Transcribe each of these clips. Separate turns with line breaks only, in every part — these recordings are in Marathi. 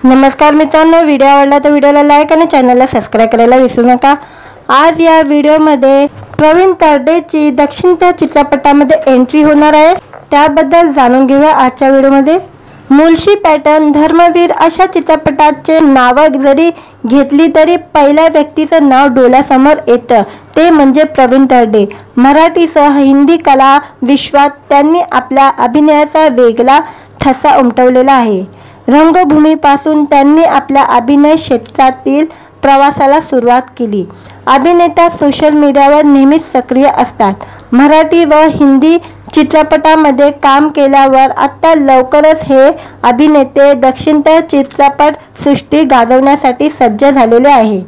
नमस्कार मित्रांनो, व्हिडिओ आवडला तर व्हिडिओला लाईक आणि चॅनलला सबस्क्राइब करायला विसरू नका। आज या व्हिडिओमध्ये प्रवीण तरडेची दक्षिण त्या चित्रपटामध्ये एंट्री होणार आहे, त्याबद्दल जाणून घेऊया आजच्या व्हिडिओमध्ये। मुळशी पॅटर्न, धर्मवीर अशा चित्रपटाचे नाव जरी घेतली तरी पहिल्या व्यक्तीचं नाव डोळ्यासमोर येतं, ते म्हणजे प्रवीण तरडे। मराठीसह हिंदी कला विश्वात त्यांनी आपल्या अभिनयाचा वेगळा ठसा उमटवलेला आहे। रंगभूमीपासून त्यांनी आपल्या अभिनय क्षेत्रातील प्रवासाला सुरुवात केली। अभिनेता सोशल मीडियावर नेहमीच सक्रिय असतात। मराठी व हिंदी चित्रपटामध्ये काम केल्यावर आता लवकरच हे अभिनेते दक्षिणत्य चित्रपट सृष्टी गाजवण्यासाठी सज्ज झालेले आहे।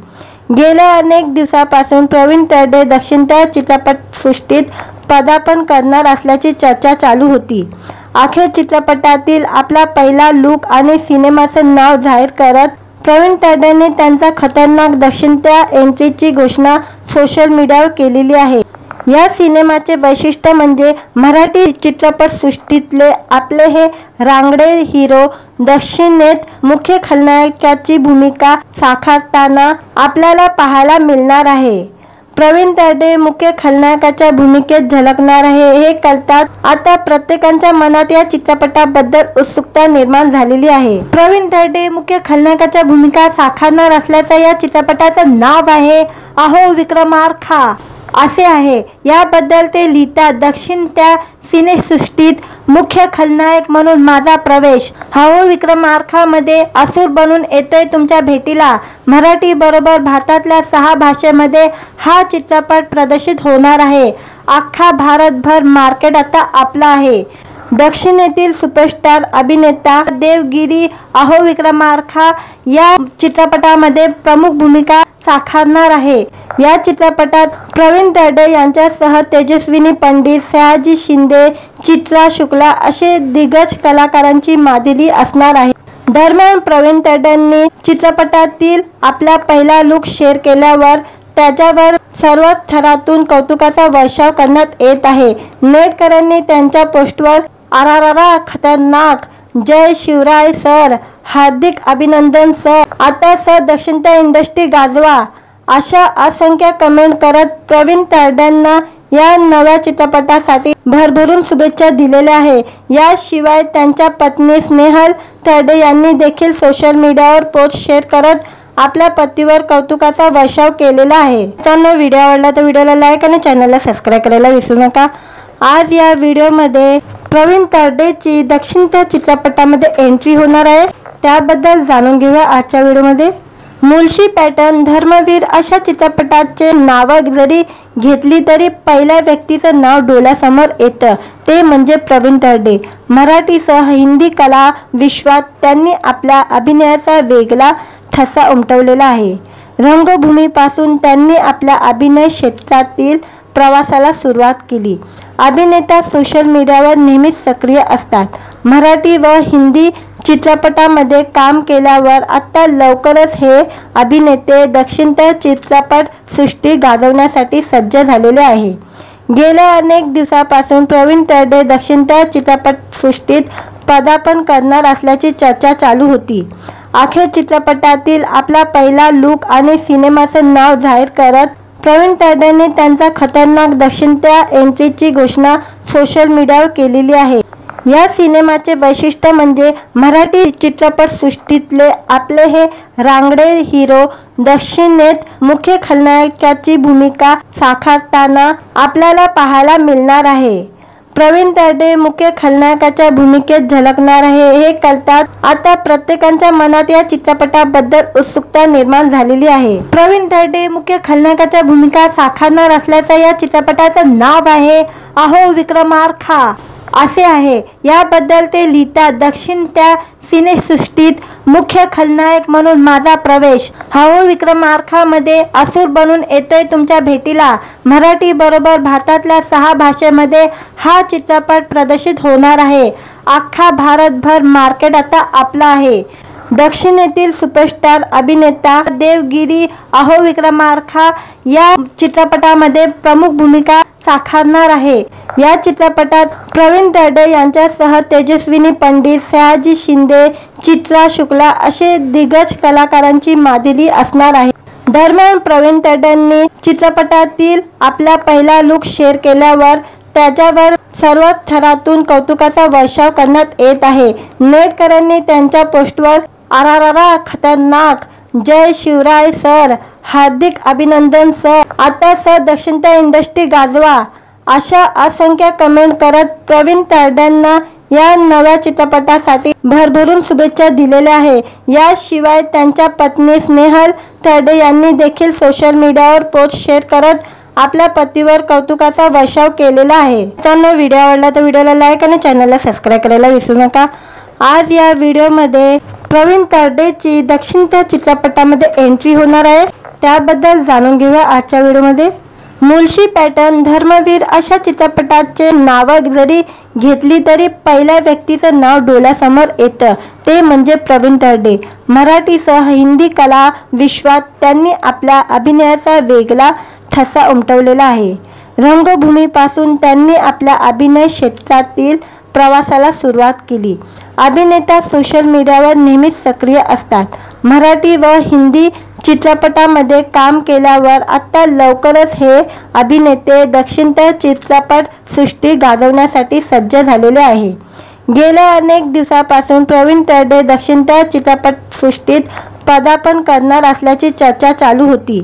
गेल्या अनेक दिवसापासून प्रवीण तरडे दक्षिणत्य चित्रपटसृष्टीत पदार्पण करणार असल्याची चर्चा चालू होती। अखेर चित्रपटातील आपला पहिला लूक आणि सिनेमाचं नाव जाहीर करत प्रवीण तरडेने त्यांचा खतरनाक दक्षिणत्य एंट्रीची घोषणा सोशल मीडियावर केलेली आहे। या सिनेमाचे वैशिष्ट्य म्हणजे मराठी चित्रपटसृष्टीतले आपले हे रांगडे हिरो दक्षिणेत मुख्य खलनायकाची भूमिका साकारताना आपल्याला पाहायला मिळणार आहे। प्रवीण तरडे मुख्य खलनायकाच्या भूमिकेत झळकणार आहे हे कळताच आता प्रत्येकाच्या मनात या चित्रपटाबद्दल उत्सुकता निर्माण झालेली आहे। प्रवीण तरडे मुख्य खलनायकाच्या भूमिका साकारणार असल्याचं या चित्रपटाचं नाव आहे अहो विक्रमार्का असे आहे। याबद्दल ते लिहितात, दक्षिणत्य सिनेसृष्टीत मुख्य खलनायक म्हणून माझा प्रवेश। अहो विक्रमार्कामध्ये असुर बनून येतोय तुमच्या भेटीला। मराठी बरोबर भारतातल्या 6 भाषेमध्ये हा चित्रपट प्रदर्शित होणार आहे। अख्खा भारतभर मार्केट आता आपला आहे। दक्षिणेतील सुपरस्टार अभिनेता देवगिरी अहो विक्रमार्का या चित्रपटामध्ये प्रमुख भूमिका साकारणार आहे। या चित्रपटात प्रवीण तरडे यांच्यासह तेजस्विनी पंडित, सयाजी शिंदे, चित्रा शुक्ला असे दिग्गज कलाकारांची मादिली असणार आहे। दरम्यान प्रवीण तरडेंनी चित्रपटातील आपला पहिला लूक शेअर केल्यावर त्याच्यावर सर्वच थरातून कौतुकाचा वर्षाव करण्यात येत आहे। नेटकऱ्यांनी त्यांच्या पोस्टवर आरारारा खतरनाक, जय शिवराय सर, हार्दिक अभिनंदन सर, आता सर दक्षिणत्य इंडस्ट्री गाजवा अशा असंख्य कमेंट करत प्रवीण तरडेंना या नव्या चित्रपटासाठी भरभरून शुभेच्छा दिलेल्या आहे। याशिवाय त्यांच्या पत्नी स्नेहल तरडे यांनी देखील सोशल मीडियावर पोस्ट शेअर करत आपल्या पतीवर कौतुकाचा वर्षाव केलेला आहे। मित्रांनो, व्हिडिओ आवडला तर व्हिडिओला लाईक आणि चॅनलला सबस्क्राइब करायला विसरू नका। आज या व्हिडिओमध्ये प्रवीण तरडेची दक्षिणत्य चित्रपटामध्ये एंट्री होणार आहे, त्याबद्दल जाणून घेऊया आजच्या व्हिडिओमध्ये। मुळशी पॅटर्न, धर्मवीर अशा चित्रपटाचे नाव जरी घेतली तरी पहिल्या व्यक्तीचं नाव डोळ्यासमोर येतं, ते म्हणजे प्रवीण तरडे। मराठीसह हिंदी कला विश्वात त्यांनी आपल्या अभिनयाचा वेगळा ठसा उमटवलेला आहे। रंगभूमीपासून त्यांनी आपल्या अभिनय क्षेत्रातील प्रवासाला सुरुवात केली। अभिनेता सोशल मीडियावर नेहमीच सक्रिय असतात। मराठी व हिंदी चित्रपटामध्ये काम केल्यावर आता लवकरच हे अभिनेते दक्षिणत्य चित्रपट सृष्टी गाजवण्यासाठी सज्ज झालेले आहे। गेल्या अनेक दिवसापासून प्रवीण तरडे दक्षिणत्य चित्रपटसृष्टीत पदार्पण करणार असल्याची चर्चा चालू होती। अखेर चित्रपटातील आपला पहिला लूक आणि सिनेमाचं नाव जाहीर करत प्रवीण तरडेने त्यांचा खतरनाक दक्षिणत्य एंट्रीची घोषणा सोशल मीडियावर केलेली आहे। या सिनेमाचे वैशिष्ट्य म्हणजे मराठी चित्रपटसृष्टीतले आपले हे रांगडे हिरो दक्षिणेत मुख्य खलनायकाची भूमिका साकारताना आपल्याला पाहायला मिळणार आहे। प्रवीण तरडे मुख्य खलनायकाच्या भूमिकेत झळकणार आहे हे कळताच आता प्रत्येकाच्या मनात या चित्रपटाबद्दल उत्सुकता निर्माण झालेली आहे। प्रवीण तरडे मुख्य खलनायकाच्या भूमिका साकारणार असल्याचं या चित्रपटाचं नाव आहे अहो विक्रमार्का असे आहे। याबद्दल ते लिहितात, दक्षिणत्य सिनेसृष्टीत मुख्य खलनायक म्हणून माझा प्रवेश। अहो विक्रमार्कामध्ये असुर बनून येतोय तुमच्या भेटीला। मराठी बरोबर भारतातल्या 6 भाषेमध्ये हा चित्रपट प्रदर्शित होणार आहे। अख्खा भारतभर मार्केट आता आपला आहे। दक्षिणेतील सुपरस्टार अभिनेता देवगिरी अहो विक्रमार्का या चित्रपटामध्ये प्रमुख भूमिका साकारणार आहे। या चित्रपटात प्रवीण तरडे यांच्यासह तेजस्विनी पंडित, सयाजी शिंदे, चित्रा शुक्ला असे दिग्गज कलाकारांची मादिली असणार आहे। दरम्यान प्रवीण तरडेंनी चित्रपटातील आपला पहिला लुक शेअर केल्यावर त्याच्यावर सर्वच थरातून कौतुकाचा वर्षाव करण्यात येत आहे। नेटकऱ्यांनी त्यांच्या पोस्टवर आरारारा खतरनाक, जय शिवराय सर, हार्दिक अभिनंदन सर, आता सर दक्षिणता इंडस्ट्री गाजवा अशा असंख्य कमेंट करत प्रवीण तरडेंना या नव्या चित्रपटासाठी भरभरून शुभेच्छा दिलेल्या आहे। याशिवाय त्यांच्या पत्नी स्नेहल तरडे यांनी देखील सोशल मीडियावर पोस्ट शेअर करत आपल्या पतीवर कौतुकाचा वर्षाव केलेला आहे। मित्रांनो, व्हिडिओ आवडला तर व्हिडिओला लाईक आणि चॅनलला सबस्क्राईब करायला विसरू नका। आज या व्हिडिओमध्ये प्रवीण तरडेची दक्षिणता चित्रपटामध्ये एंट्री होणार आहे, त्याबद्दल जाणून घेऊया आजच्या व्हिडिओमध्ये। मुळशी पॅटर्न, धर्मवीर अशा चित्रपटाचे नाव जरी घेतली तरी पहिल्या व्यक्तीचं नाव डोळ्यासमोर येतं ते म्हणजे प्रवीण तरडे। मराठीसह हिंदी कला विश्वात त्यांनी आपल्या अभिनयाचा वेगळा ठसा उमटवलेला आहे। रंगभूमीपासून त्यांनी आपल्या अभिनय क्षेत्रातील प्रवासाला सुरुवात केली। अभिनेता सोशल मीडियावर नेहमीच सक्रिय असतात। मराठी व हिंदी चित्रपटामध्ये काम केल्यावर आता लवकरच हे अभिनेते दक्षिणता चित्रपट सृष्टी गाजवण्यासाठी सज्ज झालेले आहे। गेल्या अनेक दिवसापासून प्रवीण तरडे दक्षिणता चित्रपट सृष्टीत पदार्पण करणार असल्याची चर्चा चालू होती।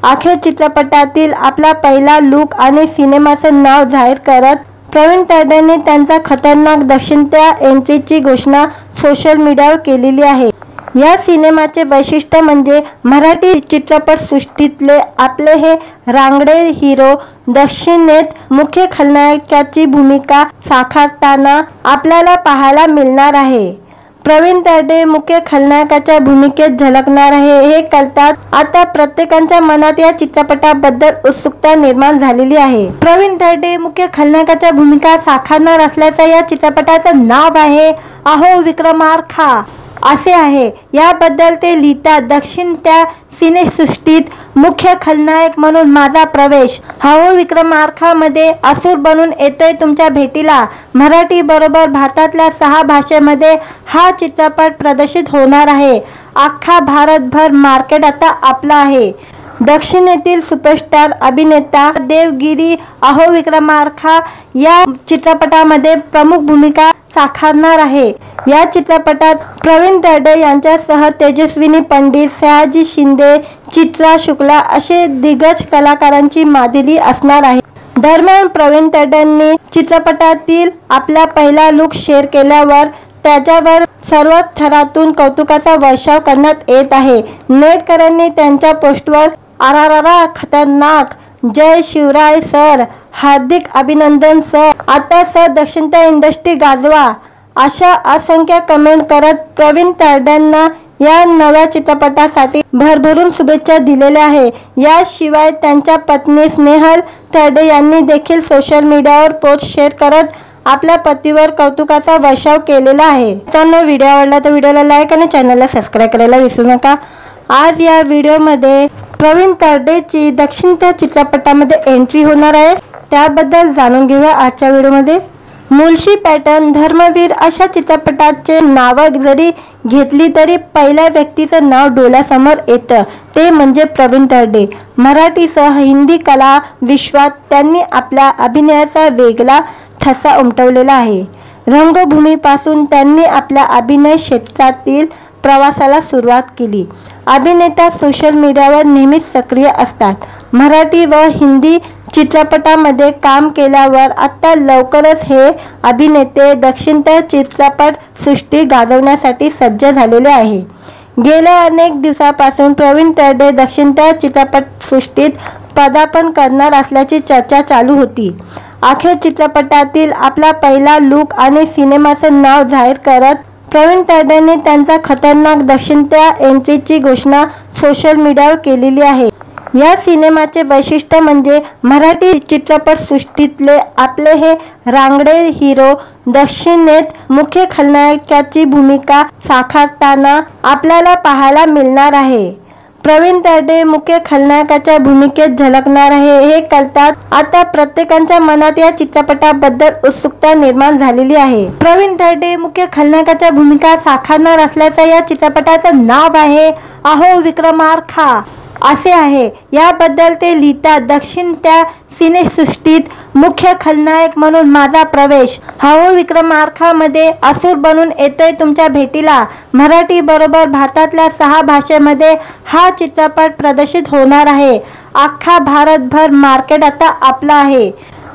अखेर चित्रपटातील आपला पहिला लुक आणि सिनेमाचं नाव जाहीर करत प्रवीण तरडेंनी त्यांचा खतरनाक दक्षिणता एंट्रीची घोषणा सोशल मीडियावर केलेली आहे। या सिनेमाचे वैशिष्ट्य म्हणजे मराठी चित्रपटसृष्टीतले आपले हे रांगडे हिरो दक्षिणेत मुख्य खलनायकाची भूमिका साकारताना आपल्याला पाहायला मिळणार आहे। प्रवीण तरडे मुख्य खलनायकाच्या भूमिकेत झलकणार आहे हे कळताच आता प्रत्येकाच्या मनात या चित्रपटाबद्दल उत्सुकता निर्माण झालेली आहे। प्रवीण तरडे मुख्य खलनायकाच्या भूमिका साकारणार असल्याचं या चित्रपटाचं नाव आहे अहो विक्रमार्का असे आहे। याबद्दल ते लिहितात, दक्षिणत्या सिनेसृष्टीत मुख्य खलनायक म्हणून माझा प्रवेश, अहो विक्रमार्कामध्ये असुर बनून येतोय तुमच्या भेटीला। मराठी बरोबर भारतातल्या 6 भाषेमध्ये हा चित्रपट प्रदर्शित होणार आहे। अख्खा भारतभर मार्केट आता आपला आहे। दक्षिणेतील सुपरस्टार अभिनेता देवगिरी अहो विक्रमार्का या चित्रपटामध्ये प्रमुख भूमिका साकारणार आहे। या चित्रपटात प्रवीण तरडे यांच्यासह तेजस्विनी पंडित, सयाजी शिंदे, चित्रा शुक्ला असे दिग्गज कलाकारांची मादिली असणार आहे। दरम्यान प्रवीण तरडेंनी चित्रपटातील आपला पहिला लुक शेअर केल्यावर त्याच्यावर सर्वच थरातून कौतुकाचा वर्षाव करण्यात येत आहे। नेटकऱ्यांनी त्यांच्या पोस्टवर आरारारा खतरनाक, जय शिवराय सर, हार्दिक अभिनंदन सर, आता सर दक्षिणता इंडस्ट्री गाजवा अशा असंख्य कमेंट करत प्रवीण तरडेंना या नव्या चित्रपटासाठी भरभरून शुभेच्छा दिलेल्या आहे। याशिवाय त्यांच्या पत्नी स्नेहल तरडे यांनी देखील सोशल मीडियावर पोस्ट शेअर करत आपल्या पतीवर कौतुकाचा वर्षाव केलेला आहे। मित्रांनो, व्हिडिओ आवडला तर व्हिडिओला लाईक आणि चॅनलला सबस्क्राईब करायला विसरू नका। आज या व्हिडिओमध्ये प्रवीण तरडेची दक्षिणता चित्रपटामध्ये एंट्री होणार आहे, त्याबद्दल जाणून घेऊया आजच्या व्हिडिओमध्ये। मुळशी पॅटर्न, धर्मवीर अशा चित्रपटाचे नाव जरी घेतली तरी पहिल्या व्यक्तीचं नाव डोळ्यासमोर येतं ते म्हणजे प्रवीण तरडे। मराठीसह हिंदी कला विश्वात त्यांनी आपल्या अभिनयाचा वेगळा ठसा उमटवलेला आहे। रंगभूमीपासून त्यांनी आपल्या अभिनय क्षेत्रातील प्रवासाला सुरुवात केली। अभिनेता सोशल मीडियावर नेहमीच सक्रिय असतात। मराठी व हिंदी चित्रपटामध्ये काम केल्यावर आता लवकरच हे अभिनेते दक्षिणता चित्रपट सृष्टी गाजवण्यासाठी सज्ज झालेले आहे। गेल्या अनेक दिवसापासून प्रवीण तरडे दक्षिणता चित्रपट सृष्टीत पदार्पण करणार असल्याची चर्चा चालू होती। अखेर चित्रपटातील आपला पहिला लुक आणि सिनेमाचं नाव जाहीर करत प्रवीण तरडेंनी त्यांचा खतरनाक दक्षिणता एंट्रीची घोषणा सोशल मीडियावर केलेली आहे। या सिनेमाचे वैशिष्ट्य म्हणजे मराठी चित्रपटसृष्टीतले आपले हे रांगडे हिरो दक्षिणेत मुख्य खलनायकाची भूमिका साकारताना आपल्याला पाहायला मिळणार आहे। प्रवीण तरडे मुख्य खलनायकाच्या भूमिकेत झळकणार आहे हे कळताच आता प्रत्येकाच्या मनात या चित्रपटाबद्दल उत्सुकता निर्माण झालेली आहे। प्रवीण तरडे मुख्य खलनायकाच्या भूमिका साकारणार असल्याचं या चित्रपटाचं नाव आहे अहो विक्रमार्का असे आहे। याबद्दल ते लिहितात, दक्षिण त्या सिनेसृष्टीत मुख्य खलनायक म्हणून माझा प्रवेश। अहो विक्रमार्कामध्ये असुर बनून येतोय तुमच्या भेटीला। मराठी बरोबर भारतातल्या 6 भाषेमध्ये हा चित्रपट प्रदर्शित होणार आहे। अख्खा भारतभर मार्केट आता आपला आहे।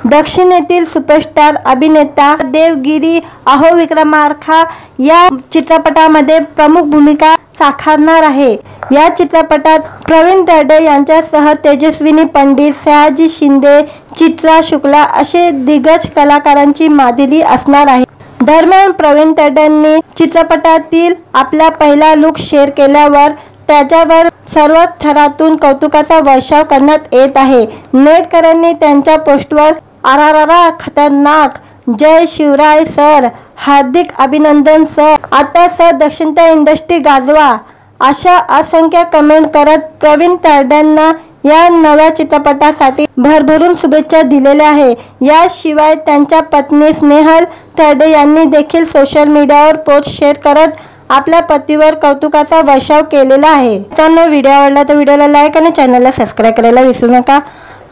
दक्षिणेतील सुपरस्टार अभिनेता देवगिरी अहो विक्रमार्का या चित्रपटामध्ये प्रमुख भूमिका साकारणार आहे। या चित्रपटात प्रवीण तरडे यांच्यासह तेजस्विनी पंडित, सयाजी शिंदे, चित्रा शुक्ला असे दिग्गज कलाकारांची मादिली असणार आहे। दरम्यान प्रवीण तरडेंनी चित्रपटातील आपला पहिला लुक शेअर केल्यावर त्याच्यावर सर्वच थरातून कौतुकाचा वर्षाव करण्यात येत आहे। नेटकऱ्यांनी त्यांच्या पोस्टवर आरारारा खतरनाक, जय शिवराय सर, हार्दिक अभिनंदन सर, आता सर दक्षिणच्या इंडस्ट्री गाजवा अशा असंख्य कमेंट करत प्रवीण तरडेंना या नव्या चित्रपटासाठी भरभरून शुभेच्छा दिलेल्या आहे। याशिवाय त्यांच्या पत्नी स्नेहल तरडे यांनी देखील सोशल मीडियावर पोस्ट शेअर करत आपल्या पतीवर कौतुकाचा वर्षाव केलेला आहे। त्यांना व्हिडिओ आवडला तर व्हिडिओला लाईक आणि चॅनलला सबस्क्राईब करायला विसरू नका।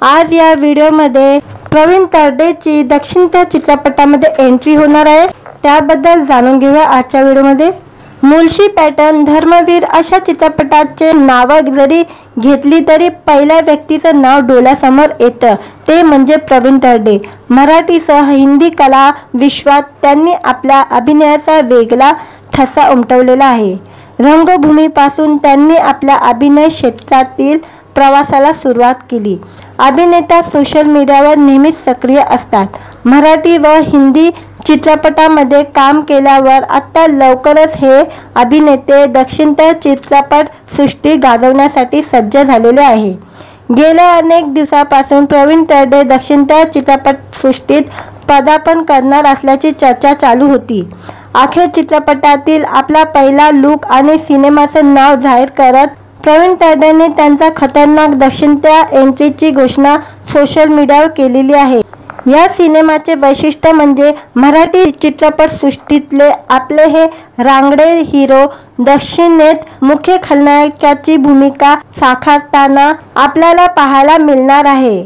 आज या व्हिडिओमध्ये प्रवीण तरडेची दक्षिण त्या चित्रपटामध्ये एंट्री होणार आहे, त्याबद्दल जाणून घेऊया आजच्या व्हिडिओमध्ये। मुळशी पॅटर्न, धर्मवीर अशा चित्रपटाचे नावं जरी घेतली तरी पहिल्या व्यक्तीचं नाव डोळ्यासमोर येतं ते म्हणजे प्रवीण तरडे। मराठीसह हिंदी कला विश्वात त्यांनी आपल्या अभिनयाचा वेगळा ठसा उमटवलेला आहे। रंगभूमीपासून त्यांनी आपल्या अभिनय क्षेत्रातील प्रवासाला सुरुवात केली। अभिनेता सोशल मीडियावर नेहमीच सक्रिय असतात। मराठी व हिंदी चित्रपटामध्ये काम केल्यावर आता लवकरच हे अभिनेते दक्षिणच्या चित्रपट सृष्टी गाजवण्यासाठी सज्ज झालेले आहे। गेल्या अनेक दिवसापासून प्रवीण तरडे दक्षिणच्या चित्रपटसृष्टीत पदार्पण करणार असल्याची चर्चा चालू होती। अखेर चित्रपटातील आपला पहिला लुक आणि सिनेमाचं नाव जाहीर करत प्रवीण तरडेंनी त्यांचा खतरनाक दक्षिणच्या एंट्रीची घोषणा सोशल मीडियावर केलेली आहे। या सिनेमाचे वैशिष्ट्य म्हणजे मराठी चित्रपटसृष्टीतले आपले हे रांगडे हिरो दक्षिणेत मुख्य खलनायकाची भूमिका साकारताना आपल्याला पाहायला मिळणार आहे।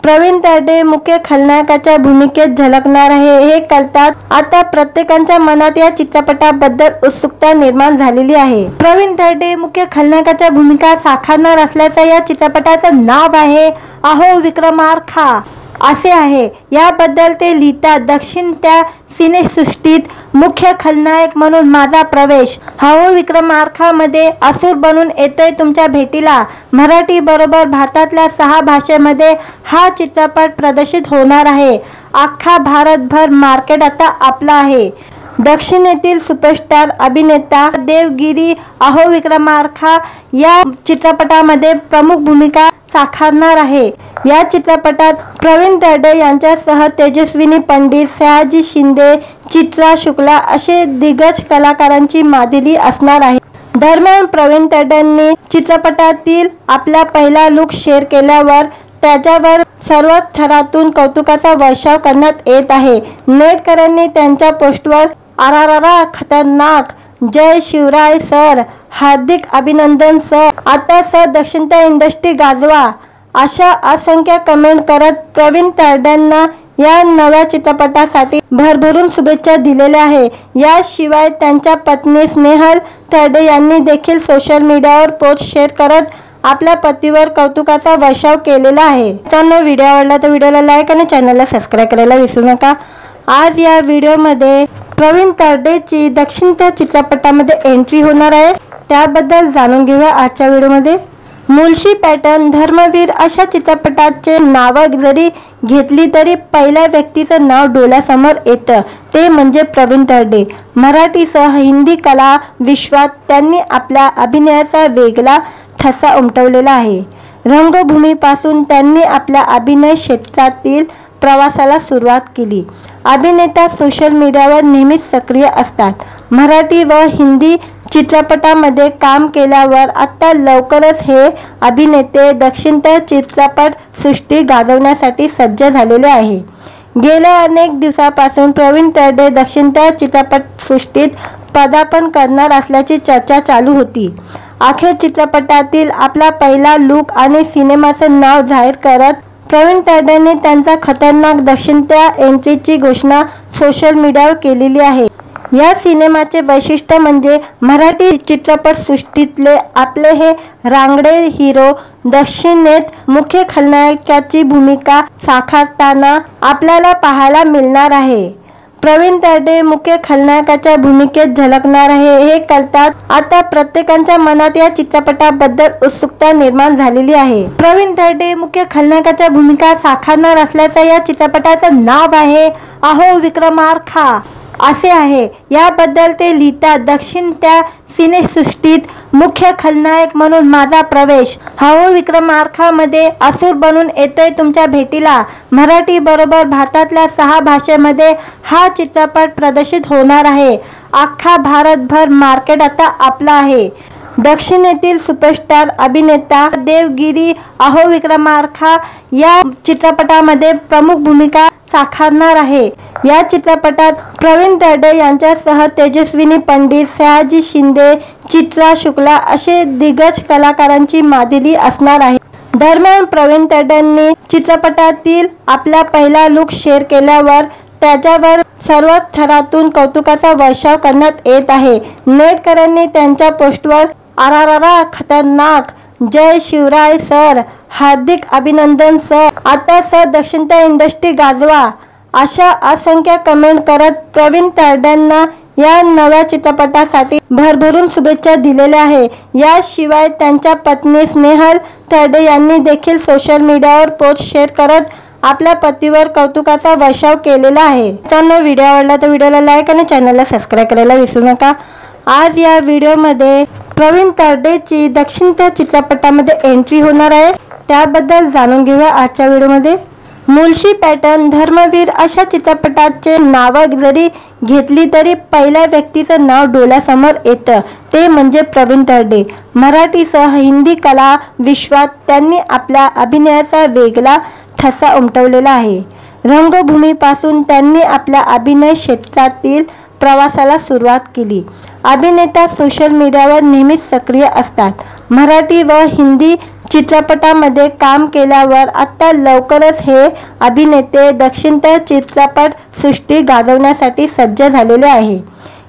प्रवीण तरडे मुख्य खलनायकाच्या भूमिकेत झळकणार आहे हे कळताच आता प्रत्येकाच्या मनात या चित्रपटाबद्दल उत्सुकता निर्माण झालेली आहे। प्रवीण तरडे मुख्य खलनायकाच्या भूमिका साकारणार असल्याचं या चित्रपटाचं नाव आहे अहो विक्रमार्का असे आहे। याबद्दल ते लिहितात, दक्षिण त्या सिनेसृष्टीत मुख्य खलनायक म्हणून माझा प्रवेश। अहो विक्रमार्कामध्ये असुर बनून येतोय तुमच्या भेटीला। मराठी बरोबर भारतातल्या 6 भाषेमध्ये हा चित्रपट प्रदर्शित होणार आहे। अख्खा भारतभर मार्केट आता आपला आहे। दक्षिणेतील सुपरस्टार अभिनेता देवगिरी अहो विक्रमार्का या चित्रपटामध्ये प्रमुख भूमिका साकारणार आहे। या चित्रपटात प्रवीण तरडे यांच्यासह तेजस्विनी पंडित, सयाजी शिंदे, चित्रा शुक्ला असे दिग्गज कलाकारांची मादिली असणार आहे। दरम्यान प्रवीण तरडेंनी चित्रपटातील आपला पहिला लुक शेअर केल्यावर त्याच्यावर सर्वच थरातून कौतुकाचा वर्षाव करण्यात येत आहे। नेटकऱ्यांनी त्यांच्या पोस्टवर आरारारा खतरनाक, जय शिवराय सर, हार्दिक अभिनंदन सर, आता सर दक्षिणच्या इंडस्ट्री गाजवा अशा असंख्य कमेंट करत प्रवीण तरडेंना या नव्या चित्रपटासाठी भरभरून शुभेच्छा दिलेल्या आहे। याशिवाय त्यांच्या पत्नी स्नेहल तरडे यांनी देखील सोशल मीडियावर पोस्ट शेअर करत आपल्या पतीवर कौतुकाचा वर्षाव केलेला आहे। त्यांना व्हिडिओ आवडला तर व्हिडिओला लाईक आणि चॅनलला सबस्क्राईब करायला विसरू नका। आज या व्हिडिओमध्ये प्रवीण तरडेची दक्षिण त्या चित्रपटामध्ये एंट्री होणार आहे, त्याबद्दल जाणून घेऊया आजच्या व्हिडिओमध्ये। मुळशी पॅटर्न, धर्मवीर अशा चित्रपटाचे नावं जरी घेतली तरी पहिल्या व्यक्तीचं नाव डोळ्यासमोर येतं ते म्हणजे प्रवीण तरडे। मराठीसह हिंदी कला विश्वात त्यांनी आपल्या अभिनयाचा वेगळा ठसा उमटवलेला आहे। रंगभूमीपासून त्यांनी आपल्या अभिनय क्षेत्रातील प्रवासाला सुरुवात केली। अभिनेता सोशल मीडियावर नेहमीच सक्रिय असतात। मराठी व हिंदी चित्रपटामध्ये काम केल्यावर आता लवकरच हे अभिनेते दक्षिणेतर चित्रपट सृष्टी गाजवण्यासाठी सज्ज झालेले आहे। गेल्या अनेक दिवसांपासून प्रवीण तरडे दक्षिणेतर चित्रपटसृष्टीत पदार्पण करणार असल्याची चर्चा चालू होती। अखेर चित्रपटातील आपला पहिला लूक आणि सिनेमाचं नाव जाहीर करत प्रवीण तरडेने त्यांचा खतरनाक दक्षिणेतर एंट्रीची घोषणा सोशल मीडियावर केलेली आहे। या सिनेमाचे वैशिष्ट्य म्हणजे मराठी चित्रपटसृष्टीतले आपले हे रांगडे हिरो दक्षिणेत मुख्य खलनायकाची भूमिका साकारताना आपल्याला पाहायला मिळणार आहे। प्रवीण तरडे मुख्य खलनायकाच्या भूमिकेत झळकणार आहे हे कळताच आता प्रत्येकाच्या मनात या चित्रपटाबद्दल उत्सुकता निर्माण झालेली आहे। प्रवीण तरडे मुख्य खलनायकाच्या भूमिका साकारणार असल्याचं या चित्रपटाचं नाव आहे अहो विक्रमार्का असे आहे। याबद्दल ते लिहितात, दक्षिणेतर सिनेसृष्टीत मुख्य खलनायक म्हणून माझा प्रवेश। अहो विक्रमार्कामध्ये असुर बनून येतोय तुमच्या भेटीला। मराठी बरोबर भारतातल्या 6 भाषेमध्ये हा चित्रपट प्रदर्शित होणार आहे। अख्खा भारतभर मार्केट आता आपला आहे। दक्षिणेतील सुपरस्टार अभिनेता देवगिरी अहो विक्रमार्का या चित्रपटामध्ये प्रमुख भूमिका साकारणार आहे। या चित्रपटात प्रवीण तरडे यांच्यासह तेजस्विनी पंडित, सयाजी शिंदे, चित्रा शुक्ला असे दिग्गज कलाकारांची मादिली असणार आहे। दरम्यान प्रवीण तरडेंनी चित्रपटातील आपला पहिला लूक शेअर केल्यावर त्याच्यावर सर्वच थरातून कौतुकाचा वर्षाव करण्यात येत आहे। नेटकऱ्यांनी त्यांच्या पोस्टवर आरारारा खतरनाक, जय शिवराय सर, हार्दिक अभिनंदन सर, आता सर दक्षिणेतर इंडस्ट्री गाजवा अशा असंख्य कमेंट करत प्रवीण तरडेंना या नव्या चित्रपटासाठी भरभरून शुभेच्छा दिलेल्या आहे। याशिवाय त्यांच्या पत्नी स्नेहल तरडे यांनी देखील सोशल मीडियावर पोस्ट शेअर करत आपल्या पतीवर कौतुकाचा वर्षाव केलेला आहे। मित्रांनो, व्हिडिओ आवडला तर व्हिडिओला लाईक आणि चॅनलला सबस्क्राईब करायला विसरू नका। आज या व्हिडिओमध्ये प्रवीण तरडेची दक्षिणेतर चित्रपटामध्ये एंट्री होणार आहे, त्याबद्दल जाणून घेऊया आजच्या व्हिडिओमध्ये। मुळशी पॅटर्न, धर्मवीर अशा चित्रपटाचे नावं जरी घेतली तरी पहिल्या व्यक्तीचं नाव डोळ्यासमोर येतं ते म्हणजे प्रवीण तरडे। मराठीसह हिंदी कला विश्वात त्यांनी आपल्या अभिनयाचा वेगळा ठसा उमटवलेला आहे। रंगभूमीपासून त्यांनी आपल्या अभिनय क्षेत्रातील प्रवासाला सुरुवात केली। अभिनेता सोशल मीडियावर नेहमीच सक्रिय असतात। मराठी व हिंदी चित्रपटामध्ये काम केल्यावर आता लवकरच हे अभिनेते दक्षिणेतर चित्रपट सृष्टी गाजवण्यासाठी सज्ज झालेले आहे।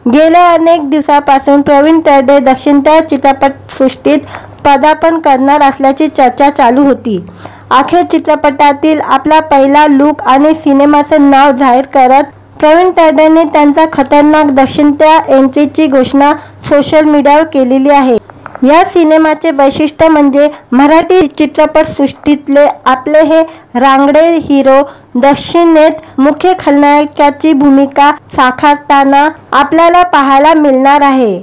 गेल्या अनेक दिवसांपासून प्रवीण तरडे दक्षिणेतर चित्रपटसृष्टीत पदार्पण करणार असल्याची चर्चा चालू होती। अखेर चित्रपटातील आपला पहिला लूक आणि सिनेमाचं नाव जाहीर करत प्रवीण तरडेने त्यांचा खतरनाक दक्षिणेतर एंट्रीची घोषणा सोशल मीडियावर केलेली आहे। या सिनेमाचे वैशिष्ट्य म्हणजे मराठी चित्रपटसृष्टीतले आपले हे रांगडे हिरो दक्षिणेत मुख्य खलनायकाची भूमिका साकारताना आपल्याला पाहायला मिळणार आहे।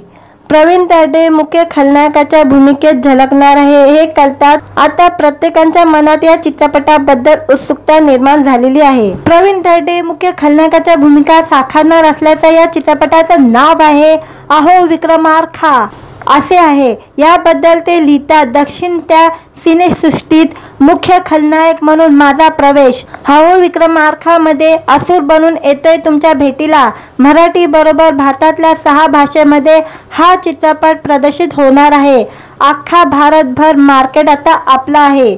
प्रवीण तरडे मुख्य खलनायकाच्या भूमिकेत झळकणार आहे हे कळताच आता प्रत्येकाच्या मनात या चित्रपटाबद्दल उत्सुकता निर्माण झालेली आहे। प्रवीण तरडे मुख्य खलनायकाच्या भूमिका साकारणार असल्याचं या चित्रपटाचं नाव आहे अहो विक्रमार्का असे आहे। याबद्दल ते लिहितात, दक्षिणेतर सिनेसृष्टीत मुख्य खलनायक म्हणून माझा प्रवेश। अहो विक्रमार्कामध्ये असुर बनून येतोय तुमच्या भेटीला। मराठी बरोबर भारतातल्या 6 भाषेमध्ये हा चित्रपट प्रदर्शित होणार आहे। अख्खा भारतभर मार्केट आता आपला आहे।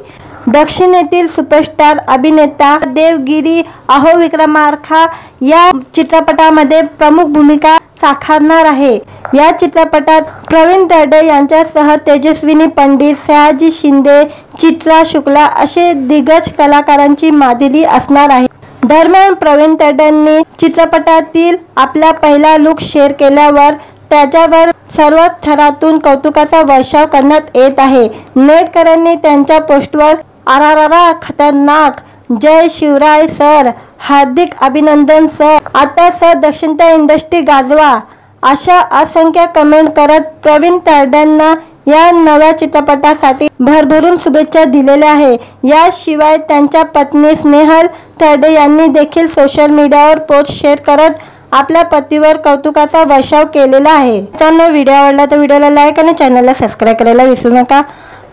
दक्षिणेतील सुपरस्टार अभिनेता देवगिरी अहो विक्रमार्का या चित्रपटामध्ये प्रमुख भूमिका साकारणार आहे। या चित्रपटात प्रवीण तरडे यांच्यासह तेजस्विनी पंडित, सयाजी शिंदे, चित्रा शुक्ला असे दिग्गज कलाकारांची मादिली असणार आहे। दरम्यान प्रवीण तरडेंनी चित्रपटातील आपला पहिला लूक शेअर केल्यावर त्याच्यावर सर्वच थरातून कौतुकाचा वर्षाव करण्यात येत आहे। नेटकऱ्यांनी त्यांच्या पोस्टवर आरारारा खतरनाक, जय शिवराय सर, हार्दिक अभिनंदन सर, आता सर दक्षिणेतर इंडस्ट्री गाजवा अशा असंख्य कमेंट करत प्रवीण तरडेंना या नव्या चित्रपटासाठी भरभरून शुभेच्छा दिलेल्या आहे। याशिवाय त्यांच्या पत्नी स्नेहल तरडे यांनी देखील सोशल मीडियावर पोस्ट शेअर करत आपल्या पतीवर कौतुकाचा वर्षाव केलेला आहे। मित्रांनो, व्हिडिओ आवडला तर व्हिडिओला लाईक आणि चॅनलला सबस्क्राईब करायला विसरू नका।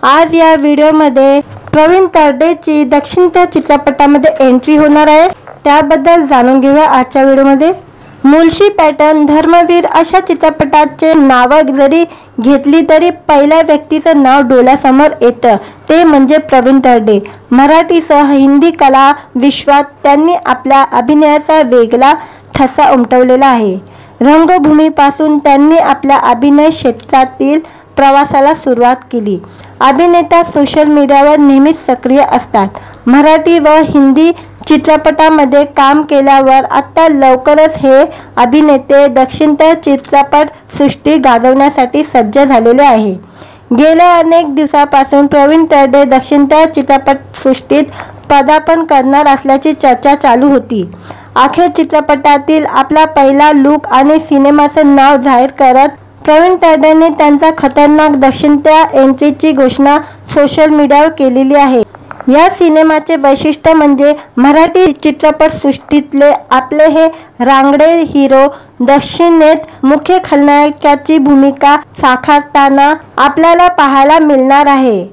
आज या व्हिडिओमध्ये प्रवीण तरडेची दक्षिण त्या चित्रपटामध्ये एंट्री होणार आहे, त्याबद्दल जाणून घेऊया आजच्या व्हिडिओमध्ये। मुळशी पॅटर्न, धर्मवीर अशा चित्रपटाचे नावं जरी घेतली तरी पहिल्या व्यक्तीचं नाव डोळ्यासमोर येतं ते म्हणजे प्रवीण तरडे। मराठीसह हिंदी कला विश्वात त्यांनी आपल्या अभिनयाचा वेगळा ठसा उमटवलेला आहे। रंगभूमीपासून त्यांनी आपल्या अभिनय क्षेत्रातील प्रवासाला सुरुवात केली। अभिनेता सोशल मीडियावर नेहमीच सक्रिय असतात। मराठी व हिंदी चित्रपटामध्ये काम केल्यावर आता लवकरच हे अभिनेते दक्षिणत्य चित्रपट सृष्टी गाजवण्यासाठी सज्ज झालेले आहे। गेल्या अनेक दिवसापासून प्रवीण तरडे दक्षिणत्य चित्रपट सृष्टीत पदार्पण करणार असल्याची चर्चा चालू होती। अखेर चित्रपटातील आपला पहिला लूक आणि सिनेमाचं नाव जाहीर करत प्रवीण तरडेंनी त्यांचा खतरनाक दक्षिणत्य एंट्रीची घोषणा सोशल मीडियावर केलेली आहे। या सिनेमाचे वैशिष्ट्य म्हणजे मराठी चित्रपट सृष्टीतले आपले हे रांगडे हिरो दक्षिणेत मुख्य खलनायकाची भूमिका साकारताना आपल्याला पाहायला मिळणार आहे।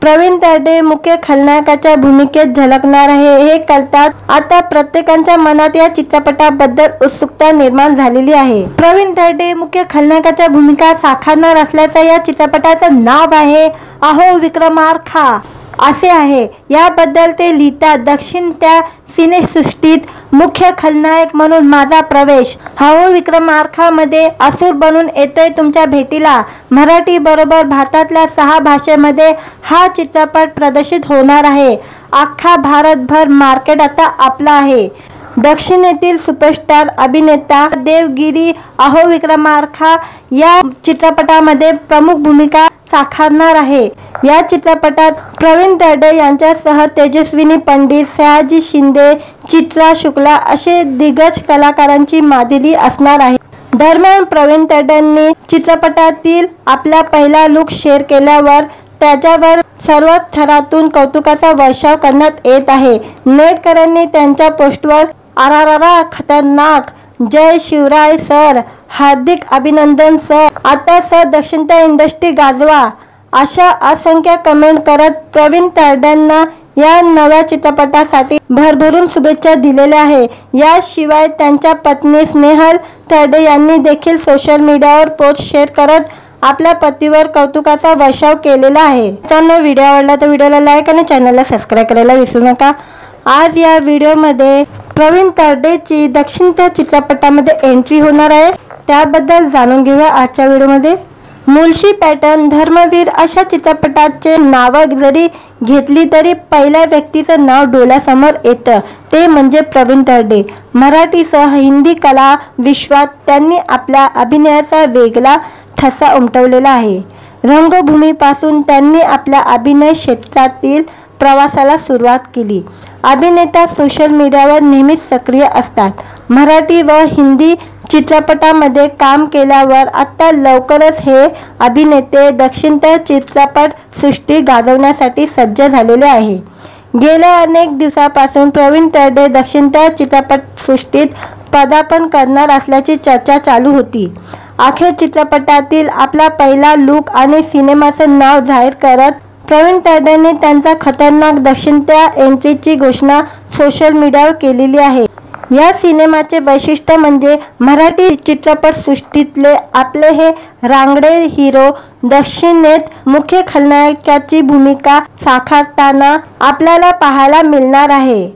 प्रवीण तरडे मुख्य खलनायकाच्या भूमिकेत झळकणार आहे हे कळताच आता प्रत्येकाच्या मनात या चित्रपटाबद्दल उत्सुकता निर्माण झालेली आहे। प्रवीण तरडे मुख्य खलनायकाच्या भूमिका साकारणार असल्याचं या चित्रपटाचं नाव आहे अहो विक्रमार्का असे आहे। याबद्दल ते लिहितात, दक्षिणत्य सिनेसृष्टीत मुख्य खलनायक म्हणून माझा प्रवेश। अहो विक्रमार्कामध्ये असुर बनून येतोय तुमच्या भेटीला। मराठी बरोबर भारतातल्या 6 भाषेमध्ये हा चित्रपट प्रदर्शित होणार आहे। अख्खा भारतभर मार्केट आता आपला आहे। दक्षिणेतील सुपरस्टार अभिनेता देवगिरी अहो विक्रमार्का या चित्रपटामध्ये प्रमुख भूमिका साकारणार आहे। या चित्रपटात प्रवीण तरडे यांच्यासह तेजस्विनी पंडित, सयाजी शिंदे, चित्रा शुक्ला असे दिग्गज कलाकारांची मादिली असणार आहे। दरम्यान प्रवीण तरडेंनी चित्रपटातील आपला पहिला लूक शेअर केल्यावर त्याच्यावर सर्वच थरातून कौतुकाचा वर्षाव करण्यात येत आहे। नेटकऱ्यांनी त्यांच्या पोस्टवर आरारारा खतरनाक, जय शिवराय सर, हार्दिक अभिनंदन सर, आता सर दक्षिणत्य इंडस्ट्री गाजवा अशा असंख्य कमेंट करत प्रवीण तरडेंना या नव्या चित्रपटासाठी भरभरून शुभेच्छा दिलेल्या आहे। याशिवाय त्यांच्या पत्नी स्नेहल तरडे यांनी देखील सोशल मीडियावर पोस्ट शेअर करत आपल्या पतीवर कौतुकाचा वर्षाव केलेला आहे। मित्रांनो, व्हिडिओ आवडला तर व्हिडिओला लाईक आणि चॅनलला सबस्क्राईब करायला विसरू नका। आज या व्हिडिओमध्ये प्रवीण तरडेची दक्षिणत्य चित्रपटामध्ये एंट्री होणार आहे, त्याबद्दल जाणून घेऊया आजच्या व्हिडिओमध्ये। मुळशी पॅटर्न, धर्मवीर अशा चित्रपटाचे नावं जरी घेतली तरी पहिल्या व्यक्तीचं नाव डोळ्यासमोर येतं ते म्हणजे प्रवीण तरडे। मराठीसह हिंदी कला विश्वात त्यांनी आपल्या अभिनयाचा वेगळा ठसा उमटवलेला आहे। रंगभूमीपासून त्यांनी आपल्या अभिनय क्षेत्रातील प्रवासाला सुरुवात केली। अभिनेता सोशल मीडियावर नेहमीच सक्रिय असतात। मराठी व हिंदी चित्रपटामध्ये काम केल्यावर आता लवकरच हे अभिनेते दक्षिणत्य चित्रपट सृष्टी गाजवण्यासाठी सज्ज झालेले आहे। गेल्या अनेक दिवसापासून प्रवीण तरडे दक्षिणत्य चित्रपट सृष्टीत पदार्पण करणार असल्याची चर्चा चालू होती। अखेर चित्रपटातील आपला पहिला लूक आणि सिनेमाचं नाव जाहीर करत प्रवीण तरडेंनी त्यांचा खतरनाक दक्षिणत्य एंट्रीची घोषणा सोशल मीडियावर केलेली आहे। या सिनेमाचे वैशिष्ट्य म्हणजे मराठी चित्रपट सृष्टीतले आपले हे रांगडे हिरो दक्षिणेत मुख्य खलनायकाची भूमिका साकारताना आपल्याला पाहायला मिळणार आहे।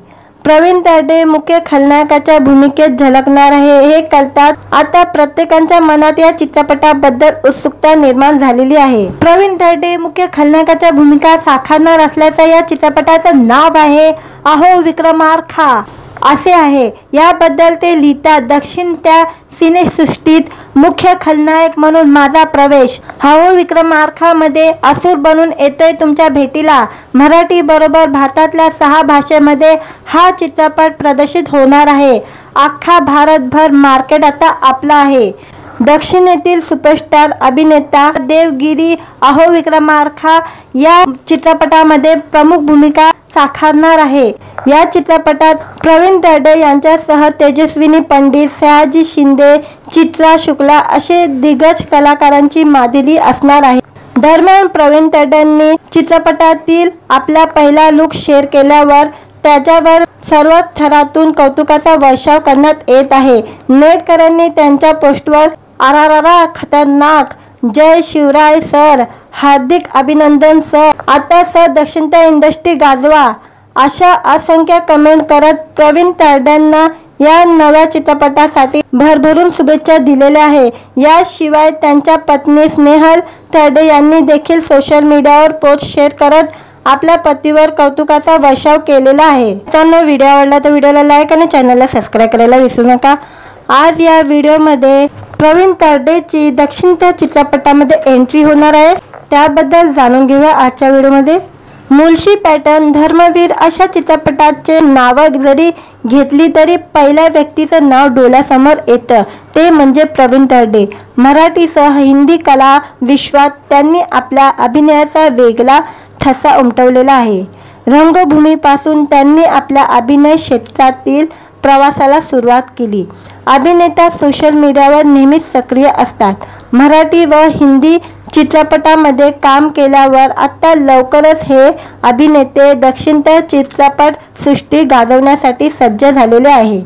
प्रवीण तरडे मुख्य खलनायकाच्या भूमिकेत झळकणार आहे हे कळताच आता प्रत्येकाच्या मनात या चित्रपटाबद्दल उत्सुकता निर्माण झालेली आहे। प्रवीण तरडे मुख्य खलनायकाच्या भूमिका साकारणार असल्याचं या चित्रपटाचं नाव आहे अहो विक्रमार्का असे आहे। याबद्दल ते लिहितात, दक्षिणत्य सिनेसृष्टीत मुख्य खलनायक म्हणून माझा प्रवेश। अहो विक्रमार्कामध्ये असुर बनून येतोय तुमच्या भेटीला। मराठी बरोबर भारतातल्या 6 भाषेमध्ये हा चित्रपट प्रदर्शित होणार आहे। अख्खा भारतभर मार्केट आता आपला आहे। दक्षिणेतील सुपरस्टार अभिनेता देवगिरी अहो विक्रमार्का या चित्रपटामध्ये प्रमुख भूमिका साकारणार आहे। या चित्रपटात प्रवीण तरडे यांच्यासह तेजस्विनी पंडित, सयाजी शिंदे, चित्रा शुक्ला असे दिग्गज कलाकारांची मादिली असणार आहे। दरम्यान प्रवीण तरडेंनी चित्रपटातील आपला पहिला लुक शेअर केल्यावर त्याच्यावर सर्वच थरातून कौतुकाचा वर्षाव करण्यात येत आहे। नेटकऱ्यांनी त्यांच्या पोस्टवर आरारारा खतरनाक, जय शिवराय सर, हार्दिक अभिनंदन सर, आता सर दक्षिणता इंडस्ट्री गाजवा अशा असंख्य कमेंट करत प्रवीण तरडेंना या नव्या चित्रपटासाठी भरभरून शुभेच्छा दिलेल्या आहे। याशिवाय त्यांच्या पत्नी स्नेहल तरडे यांनी देखील सोशल मीडियावर पोस्ट शेअर करत आपल्या पतीवर कौतुकाचा वर्षाव केलेला आहे। मित्रांनो, व्हिडिओ आवडला तर व्हिडिओला लाईक आणि चॅनलला सबस्क्राईब करायला विसरू नका। आज या व्हिडिओमध्ये प्रवीण तरडेची दक्षिणता चित्रपटामध्ये एंट्री होणार आहे, त्याबद्दल जाणून घेऊया आजच्या व्हिडिओमध्ये। मुळशी पॅटर्न, धर्मवीर अशा चित्रपटाचे नावं जरी घेतली तरी पहिल्या व्यक्तीचं नाव डोळ्यासमोर येतं ते म्हणजे प्रवीण तरडे। मराठीसह हिंदी कला विश्वात त्यांनी आपल्या अभिनयाचा वेगळा ठसा उमटवलेला आहे। रंगभूमीपासून त्यांनी आपल्या अभिनय क्षेत्रातील प्रवासाला सुरुवात केली। अभिनेता सोशल मीडियावर नेहमीच सक्रिय असतात। मराठी व हिंदी चित्रपटामध्ये काम केल्यावर आता लवकरच हे अभिनेते दक्षिणता चित्रपट सृष्टी गाजवण्यासाठी सज्ज झालेले आहे।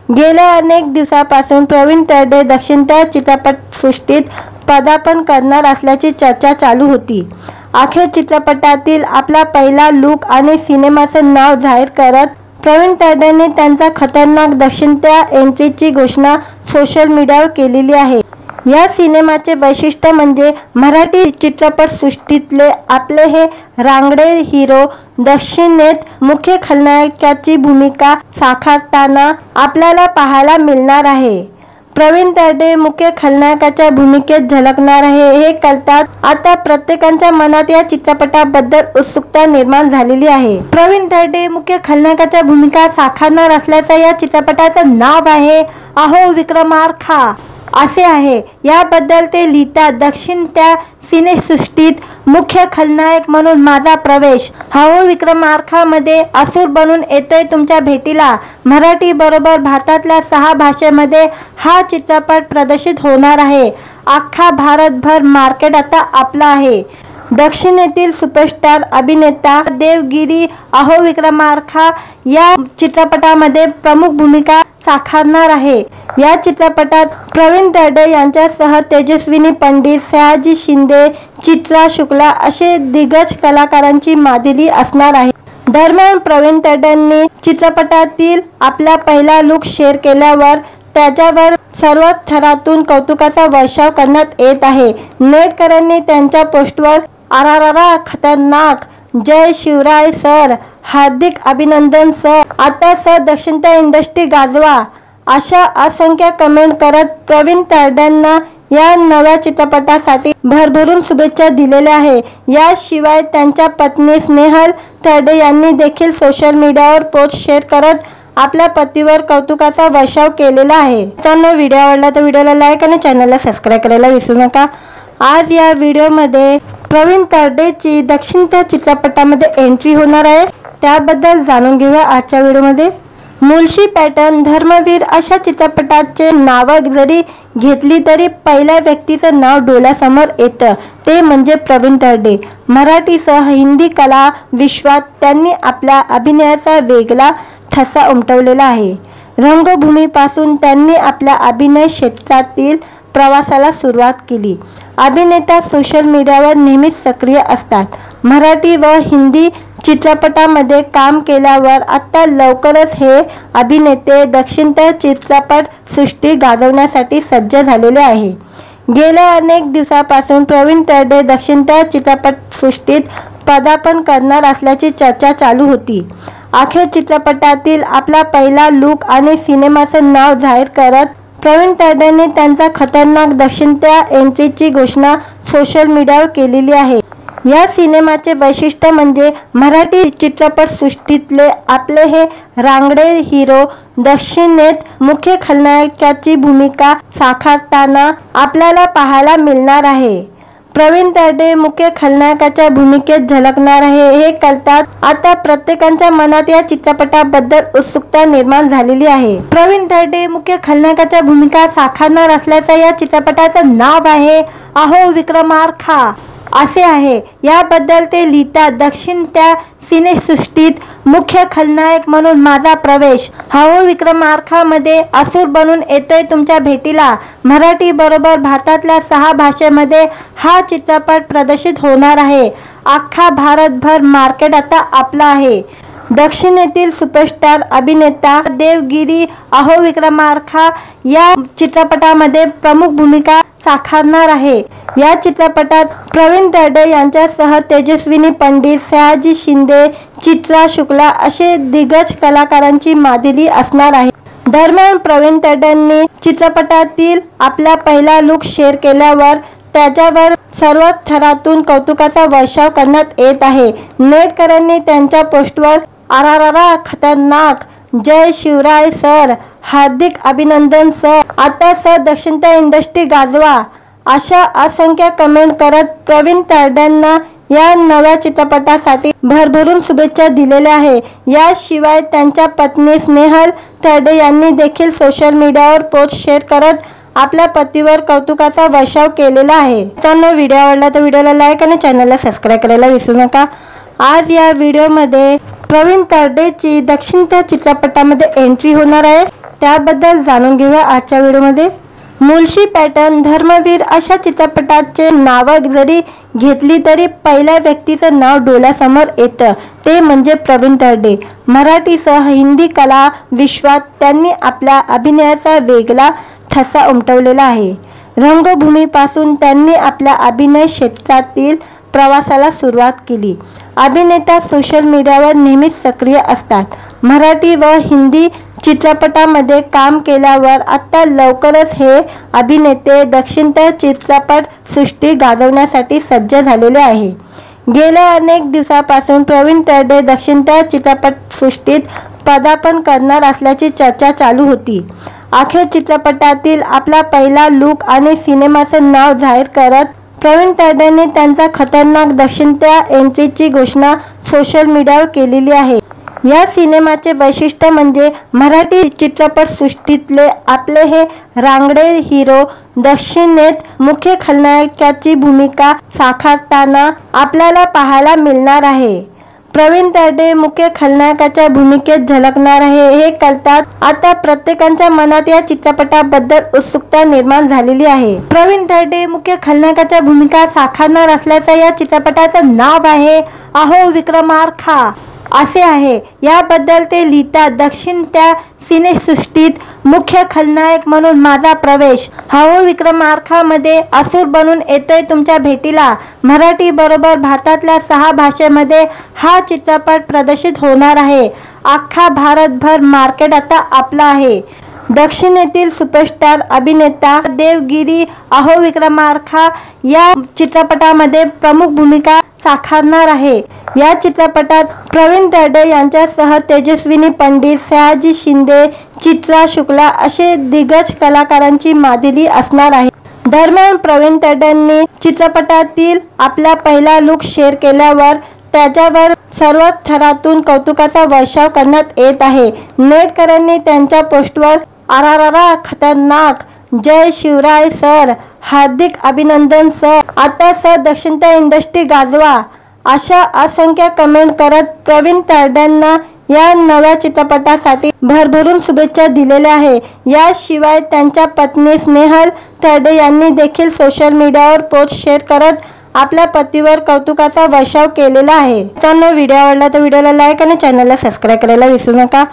गेल्या अनेक दिवसापासून प्रवीण तरडे दक्षिणता चित्रपट सृष्टीत पदार्पण करणार असल्याची चर्चा चालू होती। अखेर चित्रपटातील आपला पहिला लुक आणि सिनेमाचं नाव जाहीर करत प्रवीण तरडेंनी त्यांचा खतरनाक दक्षिणता एंट्रीची घोषणा सोशल मीडियावर केलेली आहे। या सिनेमाचे वैशिष्ट्य म्हणजे मराठी चित्रपट सृष्टीतले आपले हे रांगडे हिरो दक्षिणेत मुख्य खलनायकाची भूमिका साकारताना आपल्याला पाहायला मिळणार आहे। प्रवीण तरडे मुख्य खलनायकाच्या भूमिकेत झलकणार आहे हे कळताच आता प्रत्येकाच्या मनात या चित्रपटाबद्दल उत्सुकता निर्माण झालेली आहे। प्रवीण तरडे मुख्य खलनायकाच्या भूमिका साकारणार असल्याचं या चित्रपटाचं नाव आहे अहो विक्रमार्का असे आहे। याबद्दल ते लिहितात, दक्षिणत्या सिनेसृष्टीत मुख्य खलनायक म्हणून माझा प्रवेश, अहो विक्रमार्कामध्ये असुर बनून येतोय तुमच्या भेटीला। मराठी बरोबर भारतातल्या 6 भाषेमध्ये हा चित्रपट प्रदर्शित होणार आहे। अख्खा भारतभर मार्केट आता आपला आहे। दक्षिणेतील सुपरस्टार अभिनेता देवगिरी अहो विक्रमार्का या चित्रपटामध्ये प्रमुख भूमिका साकारणार आहे। या चित्रपटात प्रवीण तरडे यांच्यासह तेजस्विनी पंडित, सयाजी शिंदे, चित्रा शुक्ला असे दिग्गज कलाकारांची मादिली असणार आहे। दरम्यान प्रवीण तरडेंनी चित्रपटातील आपला पहिला लुक शेअर केल्यावर त्याच्यावर सर्वच थरातून कौतुकाचा वर्षाव करण्यात येत आहे। नेटकऱ्यांनी त्यांच्या पोस्टवर आरारारा खतरनाक, जय शिवराय सर, हार्दिक अभिनंदन सर, आता सर दक्षिणता इंडस्ट्री गाजवा अशा असंख्य कमेंट करत प्रवीण तरडेंना या नव्या चित्रपटासाठी भरभरून शुभेच्छा दिलेल्या आहे। याशिवाय त्यांच्या पत्नी स्नेहल तरडे यांनी देखील सोशल मीडियावर पोस्ट शेअर करत आपल्या पतीवर कौतुकाचा वर्षाव केलेला आहे। मित्रांनो, व्हिडिओ आवडला तर व्हिडिओला लाईक आणि चॅनलला सबस्क्राईब करायला विसरू नका। आज या व्हिडिओमध्ये प्रवीण तरडेची दक्षिणता चित्रपटामध्ये एंट्री होणार आहे, त्याबद्दल जाणून घेऊया आजच्या व्हिडिओमध्ये। मुळशी पॅटर्न, धर्मवीर अशा चित्रपटाचे नावं जरी घेतली तरी पहिल्या व्यक्तीचं नाव डोळ्यासमोर येतं ते म्हणजे प्रवीण तरडे। मराठीसह हिंदी कला विश्वात त्यांनी आपल्या अभिनयाचा वेगळा ठसा उमटवलेला आहे। रंगभूमीपासून त्यांनी आपल्या अभिनय क्षेत्रातील प्रवासाला सुरुवात केली। अभिनेता सोशल मीडियावर नेहमीच सक्रिय असतात। मराठी व हिंदी चित्रपटामध्ये काम केल्यावर आता लवकरच हे अभिनेते दक्षिणता चित्रपट सृष्टी गाजवण्यासाठी सज्ज झालेले आहे। गेल्या अनेक दिवसापासून प्रवीण तरडे दक्षिणता चित्रपट सृष्टीत पदार्पण करणार असल्याची चर्चा चालू होती। अखेर चित्रपटातील आपला पहिला लुक आणि सिनेमाचं नाव जाहीर करत प्रवीण तरडेंनी त्यांचा खतरनाक दक्षिणता एंट्रीची घोषणा सोशल मीडियावर केलेली आहे। या सिनेमाचे वैशिष्ट्य म्हणजे मराठी चित्रपटसृष्टीतले आपले हे रांगडे हिरो दक्षिणेत मुख्य खलनायकाची भूमिका साकारताना आपल्याला पाहायला मिळणार आहे। प्रवीण तरडे मुख्य खलनायकाच्या भूमिकेत झळकणार आहे हे कळताच आता प्रत्येकाच्या मनात या चित्रपटाबद्दल उत्सुकता निर्माण झालेली आहे। प्रवीण तरडे मुख्य खलनायकाच्या भूमिका साकारणार असल्याचं या चित्रपटाचं नाव आहे अहो विक्रमार्का असे आहे। याबद्दल ते लिहितात, दक्षिण त्या सिनेसृष्टीत मुख्य खलनायक म्हणून माझा प्रवेश। अहो विक्रमार्कामध्ये असुर बनून येतोय तुमच्या भेटीला। मराठी बरोबर भारतातल्या 6 भाषेमध्ये हा चित्रपट प्रदर्शित होणार आहे। अख्खा भारतभर मार्केट आता आपला आहे। दक्षिणेतील सुपरस्टार अभिनेता देवगिरी अहो विक्रमार्का या चित्रपटामध्ये प्रमुख भूमिका साकारणार आहे। या चित्रपटात प्रवीण तरडे यांच्यासह तेजस्विनी पंडित, सयाजी शिंदे, चित्रा शुक्ला असे दिग्गज कलाकारांची मादिली असणार आहे। दरम्यान प्रवीण तरडेंनी चित्रपटातील आपला पहिला लुक शेअर केल्यावर त्याच्यावर सर्वच थरातून कौतुकाचा वर्षाव करण्यात येत आहे। नेटकऱ्यांनी त्यांच्या पोस्टवर आरारारा खतरनाक, जय शिवराय सर, हार्दिक अभिनंदन सर, आता सर दक्षिणता इंडस्ट्री गाजवा अशा असंख्य कमेंट करत प्रवीण तरडेंना या नव्या चित्रपटासाठी भरभरून शुभेच्छा दिलेल्या आहे। याशिवाय त्यांच्या पत्नी स्नेहल तरडे यांनी देखील सोशल मीडियावर पोस्ट शेअर करत आपल्या पतीवर कौतुकाचा वर्षाव केलेला आहे। मित्रांनो, व्हिडिओ आवडला तर व्हिडिओला लाईक आणि चॅनलला सबस्क्राईब करायला विसरू नका। आज या व्हिडिओमध्ये प्रवीण तरडेची दक्षिणता चित्रपटामध्ये एंट्री होणार आहे, त्याबद्दल जाणून घेऊया आजच्या व्हिडिओमध्ये। मुळशी पॅटर्न, धर्मवीर अशा चित्रपटाचे नावं जरी घेतली तरी पहिल्या व्यक्तीचं नाव डोळ्यासमोर येतं ते म्हणजे प्रवीण तरडे। मराठीसह हिंदी कला विश्वात त्यांनी आपल्या अभिनयाचा वेगळा ठसा उमटवलेला आहे। रंगभूमीपासून त्यांनी आपल्या अभिनय क्षेत्रातील प्रवासाला सुरुवात केली। अभिनेता सोशल मीडियावर नेहमीच सक्रिय असतात। मराठी व हिंदी चित्रपटामध्ये काम केल्यावर आता लवकरच हे अभिनेते दक्षिणता चित्रपट सृष्टी गाजवण्यासाठी सज्ज झालेले आहे। गेल्या अनेक दिवसापासून प्रवीण तरडे दक्षिणता चित्रपटसृष्टीत पदार्पण करणार असल्याची चर्चा चालू होती। अखेर चित्रपटातील आपला पहिला लुक आणि सिनेमाचं नाव जाहीर करत प्रवीण तरडेंनी त्यांचा खतरनाक दक्षिणता एंट्रीची घोषणा सोशल मीडियावर केलेली आहे। या सिनेमाचे वैशिष्ट्य म्हणजे मराठी चित्रपटसृष्टीतले आपले हे रांगडे हिरो दक्षिणेत मुख्य खलनायकाची भूमिका साकारताना आपल्याला पाहायला मिळणार आहे। प्रवीण तरडे मुख्य खलनायकाच्या भूमिकेत झळकणार आहे हे कळताच आता प्रत्येकाच्या मनात या चित्रपटाबद्दल उत्सुकता निर्माण झालेली आहे। प्रवीण तरडे मुख्य खलनायकाच्या भूमिका साकारणार असल्याचं या चित्रपटाचं नाव आहे अहो विक्रमार्का असे आहे। याबद्दल ते लिहितात, दक्षिण त्या सिनेसृष्टीत मुख्य खलनायक म्हणून माझा प्रवेश। अहो विक्रमार्कामध्ये असुर बनून येतोय तुमच्या भेटीला। मराठी बरोबर भारतातल्या 6 भाषेमध्ये हा चित्रपट प्रदर्शित होणार आहे। अख्खा भारतभर मार्केट आता आपला आहे। दक्षिणेतील सुपरस्टार अभिनेता देवगिरी अहो विक्रमार्का या चित्रपटामध्ये प्रमुख भूमिका साकारणार आहे। या चित्रपटात प्रवीण तरडे यांच्यासह तेजस्विनी पंडित, सयाजी शिंदे, चित्रा शुक्ला असे दिग्गज कलाकारांची मादिली असणार आहे। दरम्यान प्रवीण तरडेंनी चित्रपटातील आपला पहिला लुक शेअर केल्यावर त्याच्यावर सर्वच थरातून कौतुकाचा वर्षाव करण्यात येत आहे। नेटकऱ्यांनी त्यांच्या पोस्टवर आरारारा खतरनाक, जय शिवराय सर, हार्दिक अभिनंदन सर, आता सर दक्षिणता इंडस्ट्री गाजवा अशा असंख्य कमेंट करत प्रवीण तरडेंना या नव्या चित्रपटासाठी भरभरून शुभेच्छा दिलेल्या आहे। याशिवाय त्यांच्या पत्नी स्नेहल तरडे यांनी देखील सोशल मीडियावर पोस्ट शेअर करत आपल्या पतीवर कौतुकाचा वर्षाव केलेला आहे। मित्रांनो, व्हिडिओ आवडला तर व्हिडिओला लाईक आणि चॅनलला सबस्क्राईब करायला विसरू नका।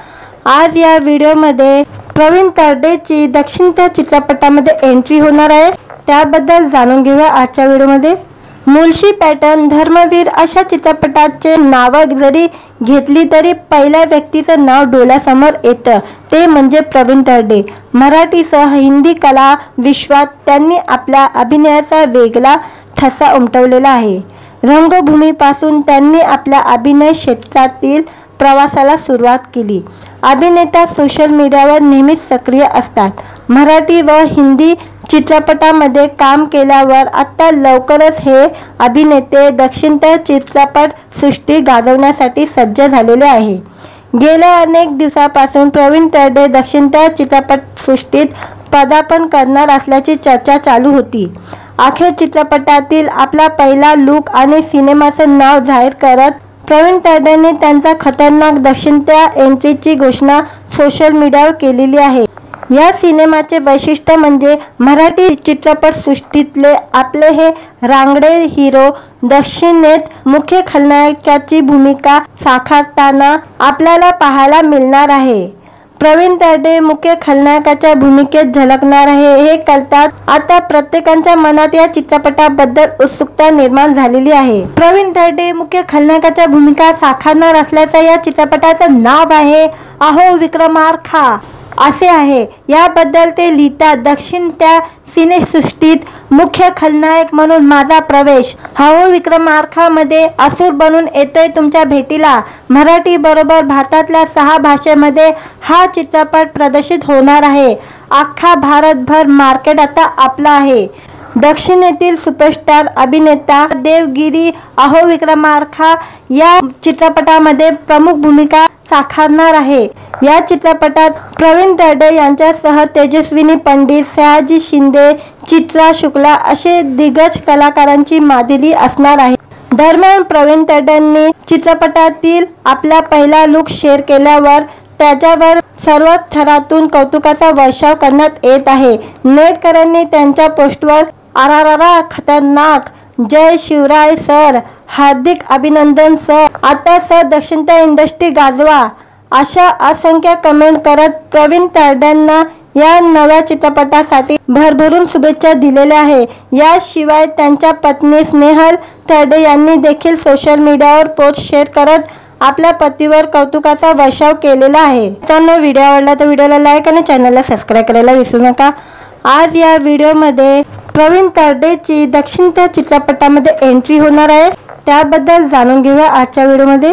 आज या व्हिडिओमध्ये प्रवीण तरडेची दक्षिणता चित्रपटामध्ये एंट्री होणार आहे, त्याबद्दल जाणून घेऊया आजच्या व्हिडिओमध्ये। मुळशी पॅटर्न, धर्मवीर अशा चित्रपटाचे नावं जरी घेतली तरी पहिल्या व्यक्तीचं नाव डोळ्यासमोर येतं ते म्हणजे प्रवीण तरडे। मराठीसह हिंदी कला विश्वात त्यांनी आपल्या अभिनयाचा वेगळा ठसा उमटवलेला आहे। रंगभूमीपासून त्यांनी आपल्या अभिनय क्षेत्रातील प्रवासाला सुरुवात केली। अभिनेता सोशल मीडियावर नेहमीच सक्रिय असतात। मराठी व हिंदी चित्रपटामध्ये काम केल्यावर आता लवकरच हे अभिनेते दक्षिणेतर चित्रपट सृष्टी गाजवण्यासाठी सज्ज झालेले आहे। गेल्या अनेक दिवसांपासून प्रवीण तरडे दक्षिणेतर चित्रपटसृष्टीत पदार्पण करणार असल्याची चर्चा चालू होती। अखेर चित्रपटातील आपला पहिला लूक आणि सिनेमाचं नाव जाहीर करत प्रवीण तरडेने त्यांचा खतरनाक दक्षिणेतर एंट्रीची घोषणा सोशल मीडियावर केलेली आहे। या सिनेमाचे वैशिष्ट्य म्हणजे मराठी चित्रपटसृष्टीतले आपले हे रांगडे हिरो दक्षिणेत मुख्य खलनायकाची भूमिका साकारताना आपल्याला पाहायला मिळणार आहे। प्रवीण तरडे मुख्य खलनायकाच्या भूमिकेत झळकणार आहे हे कळताच आता प्रत्येकाच्या मनात या चित्रपटाबद्दल उत्सुकता निर्माण झालेली आहे। प्रवीण तरडे मुख्य खलनायकाच्या भूमिका साकारणार असल्याचं या चित्रपटाचं नाव आहे अहो विक्रमार्का असे आहे। याबद्दल ते लिहितात, दक्षिणेतर सिनेसृष्टीत मुख्य खलनायक म्हणून माझा प्रवेश। अहो विक्रमार्कामध्ये असुर बनून येतोय तुमच्या भेटीला। मराठी बरोबर भारतातल्या 6 भाषेमध्ये हा चित्रपट प्रदर्शित होणार आहे। अख्खा भारतभर मार्केट आता आपला आहे। दक्षिणेतील सुपरस्टार अभिनेता देवगिरी अहो विक्रमार्का या चित्रपटामध्ये प्रमुख भूमिका साकारणार आहे। या चित्रपटात प्रवीण तरडे यांच्यासह तेजस्विनी पंडित, सयाजी शिंदे, चित्रा शुक्ला असे दिग्गज कलाकारांची मादिली असणार आहे। दरम्यान प्रवीण तरडेंनी चित्रपटातील आपला पहिला लूक शेअर केल्यावर त्याच्यावर सर्वच थरातून कौतुकाचा वर्षाव करण्यात येत आहे। नेटकऱ्यांनी त्यांच्या पोस्टवर आरारारा खतरनाक, जय शिवराय सर, हार्दिक अभिनंदन सर, आता सर दक्षिणेतर इंडस्ट्री गाजवा अशा असंख्य कमेंट करत प्रवीण तरडेंना या नव्या चित्रपटासाठी भरभरून शुभेच्छा दिलेल्या आहे। याशिवाय त्यांच्या पत्नी स्नेहल तरडे यांनी देखील सोशल मीडियावर पोस्ट शेअर करत आपल्या पतीवर कौतुकाचा वर्षाव केलेला आहे। मित्रांनो, व्हिडिओ आवडला तर व्हिडिओला लाईक आणि चॅनलला सबस्क्राईब करायला विसरू नका। आज या व्हिडिओमध्ये प्रवीण तरडेची दक्षिणेतर चित्रपटामध्ये एंट्री होणार आहे, त्याबद्दल जाणून घेऊया आजच्या व्हिडिओमध्ये।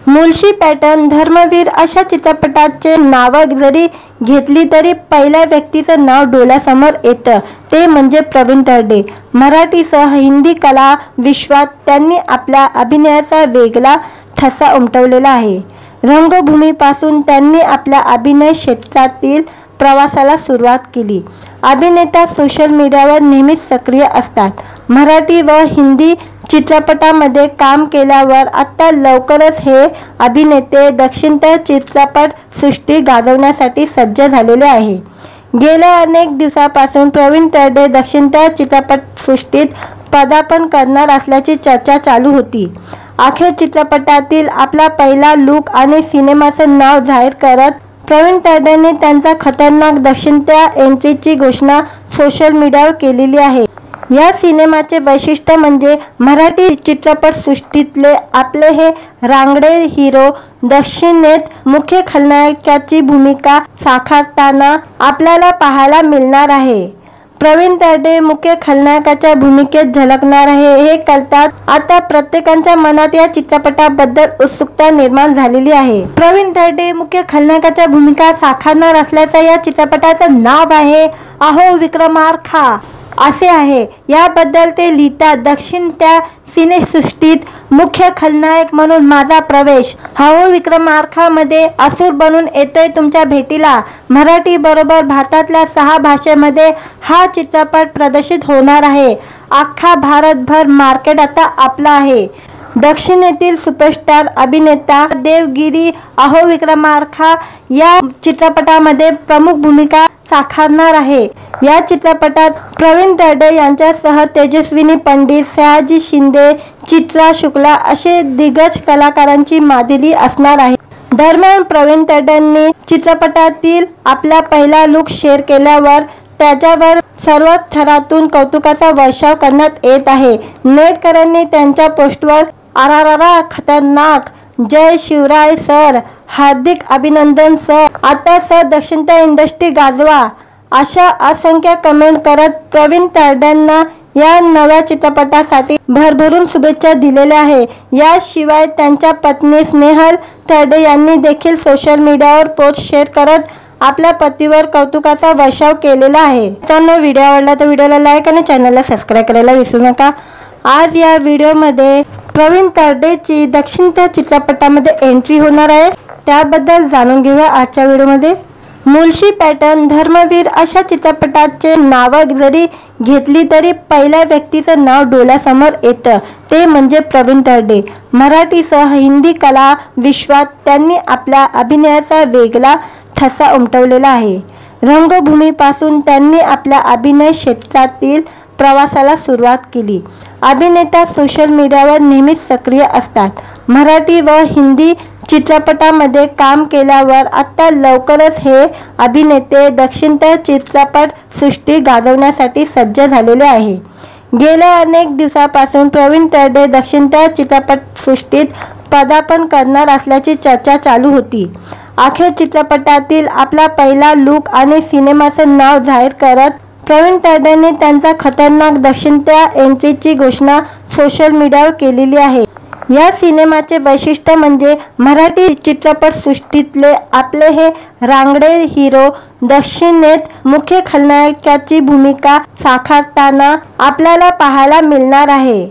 मुळशी पॅटर्न, धर्मवीर अशा चित्रपटाचे नावं जरी घेतली तरी पहिल्या व्यक्तीचं नाव डोळ्यासमोर येतं ते म्हणजे प्रवीण तरडे। मराठीसह हिंदी कला विश्वात त्यांनी आपल्या अभिनयाचा वेगळा ठसा उमटवलेला आहे। रंगभूमीपासून त्यांनी आपल्या अभिनय क्षेत्रातील प्रवासाला सुरुवात केली। अभिनेता सोशल मीडियावर नेहमीच सक्रिय असतात। मराठी व हिंदी चित्रपटामध्ये काम केल्यावर आता लवकरच हे अभिनेते दक्षिणेतर चित्रपट सृष्टी गाजवण्यासाठी सज्ज झालेले आहे। गेल्या अनेक दिवसांपासून प्रवीण तरडे दक्षिणेतर चित्रपटसृष्टीत पदार्पण करणार असल्याची चर्चा चालू होती। अखेर चित्रपटातील आपला पहिला लूक आणि सिनेमाचं नाव जाहीर करत प्रवीण तरडेने त्यांचा खतरनाक दक्षिणेतर एंट्रीची घोषणा सोशल मीडियावर केलेली आहे। या सिनेमाचे वैशिष्ट्य म्हणजे मराठी चित्रपटसृष्टीतले आपले हे रांगडे हिरो दक्षिणेत मुख्य खलनायकाची भूमिका साकारताना आपल्याला पाहायला मिळणार आहे। प्रवीण तरडे मुख्य खलनायकाच्या भूमिकेत झळकणार आहे हे कळताच आता प्रत्येकाच्या मनात या चित्रपटाबद्दल उत्सुकता निर्माण झालेली आहे। प्रवीण तरडे मुख्य खलनायकाच्या भूमिका साकारणार असल्याचं या चित्रपटाचं नाव आहे अहो विक्रमार्का असे आहे। याबद्दल ते लिहितात, दक्षिणेतर सिनेसृष्टीत मुख्य खलनायक म्हणून माझा प्रवेश। अहो विक्रमार्कामध्ये असुर बनून येतोय तुमच्या भेटीला। मराठी बरोबर भारतातल्या 6 भाषेमध्ये हा चित्रपट प्रदर्शित होणार आहे। अख्खा भारतभर मार्केट आता आपला आहे। दक्षिणेतील सुपरस्टार अभिनेता देवगिरी अहो विक्रमार्का या चित्रपटामध्ये प्रमुख भूमिका साकारणार आहे। या चित्रपटात प्रवीण तरडे यांच्यासह तेजस्विनी पंडित, सयाजी शिंदे, चित्रा शुक्ला असे दिग्गज कलाकारांची मादिली असणार आहे। दरम्यान प्रवीण तरडेंनी चित्रपटातील आपला पहिला लूक शेअर केल्यावर त्याच्यावर सर्वच थरातून कौतुकाचा वर्षाव करण्यात येत आहे। नेटकऱ्यांनी त्यांच्या पोस्टवर आरारारा खतरनाक, जय शिवराय सर, हार्दिक अभिनंदन सर, आता सर दक्षिणेतर इंडस्ट्री गाजवा अशा असंख्य कमेंट करत प्रवीण तरडेंना या नव्या चित्रपटासाठी भरभरून शुभेच्छा दिलेल्या आहे। याशिवाय त्यांच्या पत्नी स्नेहल तरडे यांनी देखील सोशल मीडियावर पोस्ट शेअर करत आपल्या पतीवर कौतुकाचा वर्षाव केलेला आहे। मित्रांनो, व्हिडिओ आवडला तर व्हिडिओला लाईक आणि चॅनलला सबस्क्राईब करायला विसरू नका। आज या व्हिडिओमध्ये प्रवीण तरडेची दक्षिण त्या चित्रपटामध्ये एंट्री होणार आहे, त्याबद्दल जाणून घेऊया आजच्या व्हिडिओमध्ये। मुळशी पॅटर्न, धर्मवीर अशा चित्रपटाचे नावं जरी घेतली तरी पहिल्या व्यक्तीचं नाव डोळ्यासमोर येतं ते म्हणजे प्रवीण तरडे। मराठीसह हिंदी कला विश्वात त्यांनी आपल्या अभिनयाचा वेगळा ठसा उमटवलेला आहे। रंगभूमीपासून त्यांनी आपल्या अभिनय क्षेत्रातील प्रवासाला सुरुवात केली। अभिनेता सोशल मीडियावर नेहमीच सक्रिय असतात। मराठी व हिंदी चित्रपटामध्ये काम केल्यावर आता लवकरच हे अभिनेते दक्षिणत्य चित्रपट सृष्टी गाजवण्यासाठी सज्ज झालेले आहे। गेल्या अनेक दिवसापासून प्रवीण तरडे दक्षिणत्य चित्रपट सृष्टीत पदार्पण करणार असल्याची चर्चा चालू होती। अखेर चित्रपटातील आपला पहिला लूक आणि सिनेमाचं नाव जाहीर करत प्रवीण तरडेने त्यांचा खतरनाक दक्षिणत्य एंट्रीची घोषणा सोशल मीडियावर केलेली आहे। या सिनेमाचे वैशिष्ट्य म्हणजे मराठी चित्रपटसृष्टीतले आपले हे रांगडे हिरो दक्षिणेत मुख्य खलनायकाची भूमिका साकारताना आपल्याला पाहायला मिळणार आहे।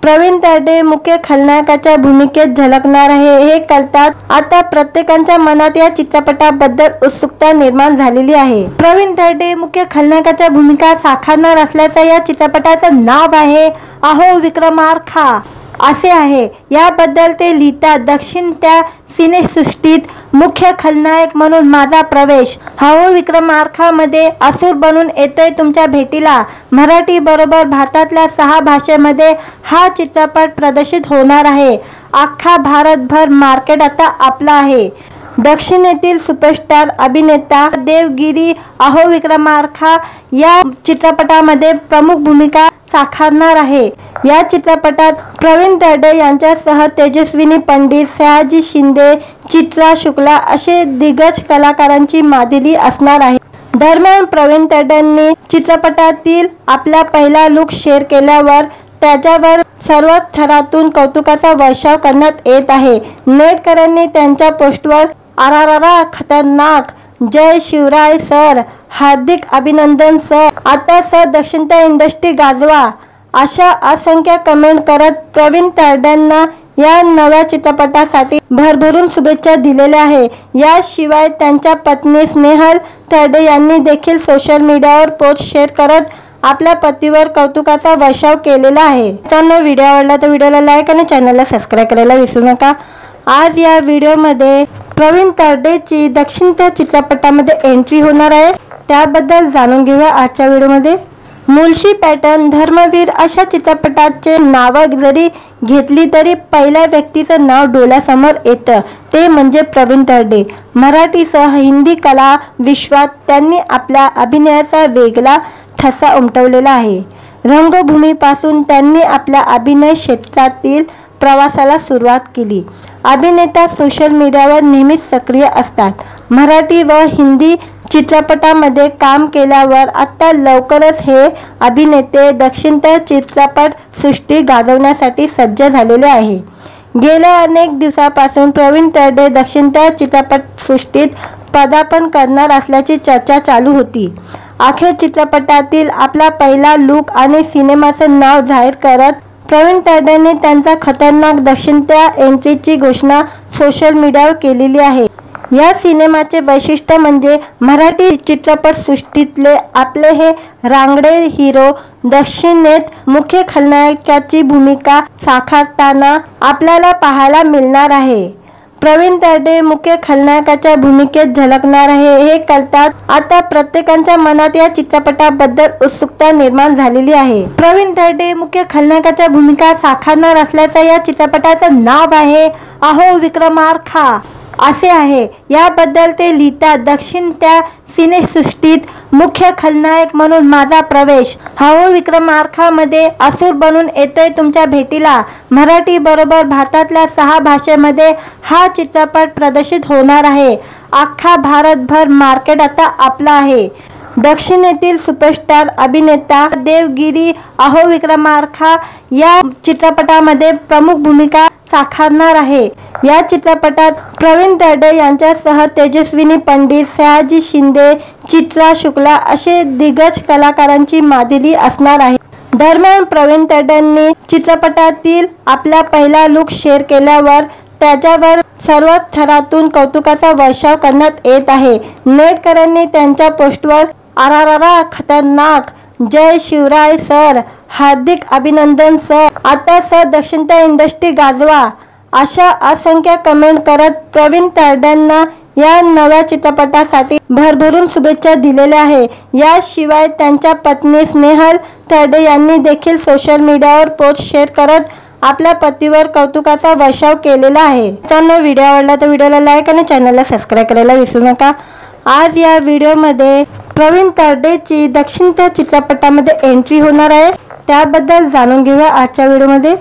प्रवीण तरडे मुख्य खलनायकाच्या भूमिकेत झळकणार आहे हे कळताच आता प्रत्येकाच्या मनात या चित्रपटाबद्दल उत्सुकता निर्माण झालेली आहे। प्रवीण तरडे मुख्य खलनायकाच्या भूमिका साकारणार असल्याचं या चित्रपटाचं नाव आहे अहो विक्रमार्का असे आहे। याबद्दल ते लिहितात, दक्षिणत्य सिनेसृष्टीत मुख्य खलनायक म्हणून माझा प्रवेश। अहो विक्रमार्कामध्ये असुर बनून येतोय तुमच्या भेटीला। मराठी बरोबर भारतातल्या 6 भाषेमध्ये हा चित्रपट प्रदर्शित होणार आहे। अख्खा भारतभर मार्केट आता आपला आहे। दक्षिणेतील सुपरस्टार अभिनेता देवगिरी अहो विक्रमार्का या चित्रपटामध्ये प्रमुख भूमिका साकारणार आहे। या चित्रपटात प्रवीण तरडे यांच्यासह तेजस्विनी पंडित, सयाजी शिंदे, चित्रा शुक्ला असे दिग्गज कलाकारांची मादिली असणार आहे। दरम्यान प्रवीण तरडेंनी चित्रपटातील आपला पहिला लूक शेअर केल्यावर त्याच्यावर सर्वच थरातून कौतुकाचा वर्षाव करण्यात येत आहे। नेटकऱ्यांनी त्यांच्या पोस्टवर आरारारा खतरनाक, जय शिवराय सर, हार्दिक अभिनंदन सर, आता सर दक्षिणत्य इंडस्ट्री गाजवा अशा असंख्य कमेंट करत प्रवीण तरडेंना या नव्या चित्रपटासाठी भरभरून शुभेच्छा दिलेल्या आहे। याशिवाय त्यांच्या पत्नी स्नेहल तरडे यांनी देखील सोशल मीडियावर पोस्ट शेअर करत आपल्या पतीवर कौतुकाचा वर्षाव केलेला आहे। मित्रांनो, व्हिडिओ आवडला तर व्हिडिओला लाईक आणि चॅनलला सबस्क्राईब करायला विसरू नका। आज या व्हिडिओमध्ये प्रवीण तरडेची दक्षिणत्य चित्रपटामध्ये एंट्री होणार आहे, त्याबद्दल जाणून घेऊया आजच्या व्हिडिओमध्ये। मुळशी पॅटर्न, धर्मवीर अशा चित्रपटाचे नावं जरी घेतली तरी पहिल्या व्यक्तीचं नाव डोळ्यासमोर येतं ते म्हणजे प्रवीण तरडे। मराठीसह हिंदी कला विश्वात त्यांनी आपल्या अभिनयाचा वेगळा ठसा उमटवलेला आहे। रंगभूमीपासून त्यांनी आपल्या अभिनय क्षेत्रातील प्रवासाला सुरुवात केली। अभिनेता सोशल मीडियावर नेहमीच सक्रिय असतात। मराठी व हिंदी चित्रपटामध्ये काम केल्यावर आता लवकरच हे अभिनेते दक्षिणत्य चित्रपट सृष्टी गाजवण्यासाठी सज्ज झालेले आहे। गेल्या अनेक दिवसापासून प्रवीण तरडे दक्षिणत्य चित्रपट सृष्टीत पदार्पण करणार असल्याची चर्चा चालू होती। अखेर चित्रपटातील आपला पहिला लूक आणि सिनेमाचं नाव जाहीर करत प्रवीण तरडेने त्यांचा खतरनाक दक्षिणत्य एंट्रीची घोषणा सोशल मीडियावर केलेली आहे। या सिनेमाचे वैशिष्ट्य म्हणजे मराठी चित्रपटसृष्टीतले आपले हे रांगडे हिरो दक्षिणेत मुख्य खलनायकाची भूमिका साकारताना आपल्याला पाहायला मिळणार आहे। प्रवीण तरडे मुख्य खलनायकाच्या भूमिकेत झळकणार आहे हे कळताच आता प्रत्येकाच्या मनात या चित्रपटाबद्दल उत्सुकता निर्माण झालेली आहे। प्रवीण तरडे मुख्य खलनायकाच्या भूमिका साकारणार असल्याचं या चित्रपटाचं नाव आहे अहो विक्रमार्का असे आहे। याबद्दल ते लिहितात, दक्षिणत्य सिनेसृष्टीत मुख्य खलनायक म्हणून माझा प्रवेश। अहो विक्रमार्कामध्ये असुर बनून येतोय तुमच्या भेटीला। मराठी बरोबर भारतातल्या 6 भाषेमध्ये हा चित्रपट प्रदर्शित होणार आहे। अख्खा भारतभर मार्केट आता आपला आहे। दक्षिणेतील सुपरस्टार अभिनेता देवगिरी अहो विक्रमार्का या चित्रपटामध्ये प्रमुख भूमिका साकारणार आहे। या चित्रपटात प्रवीण तरडे यांच्यासह तेजस्विनी पंडित, सयाजी शिंदे, चित्रा शुक्ला असे दिग्गज कलाकारांची मादिली असणार आहे। दरम्यान प्रवीण तरडेंनी चित्रपटातील आपला पहिला लुक शेअर केल्यावर त्याच्यावर सर्वच थरातून कौतुकाचा वर्षाव करण्यात येत आहे। नेटकऱ्यांनी त्यांच्या पोस्टवर आरारारा खतरनाक, जय शिवराय सर, हार्दिक अभिनंदन सर, आता सर दक्षिणता इंडस्ट्री गाजवा अशा असंख्य कमेंट करत प्रवीण तरडेंना या नव्या चित्रपटासाठी भरभरून शुभेच्छा दिलेल्या आहे। याशिवाय त्यांच्या पत्नी स्नेहल तरडे यांनी देखील सोशल मीडियावर पोस्ट शेअर करत आपल्या पतीवर कौतुकाचा वर्षाव केलेला आहे। त्यांना व्हिडिओ आवडला तर व्हिडिओला लाईक आणि चॅनलला सबस्क्राईब करायला विसरू नका। आज या व्हिडिओमध्ये प्रवीण तरडेची दक्षिणता चित्रपटामध्ये एंट्री होणार आहे, त्याबद्दल जाणून घेऊया आजच्या व्हिडिओमध्ये।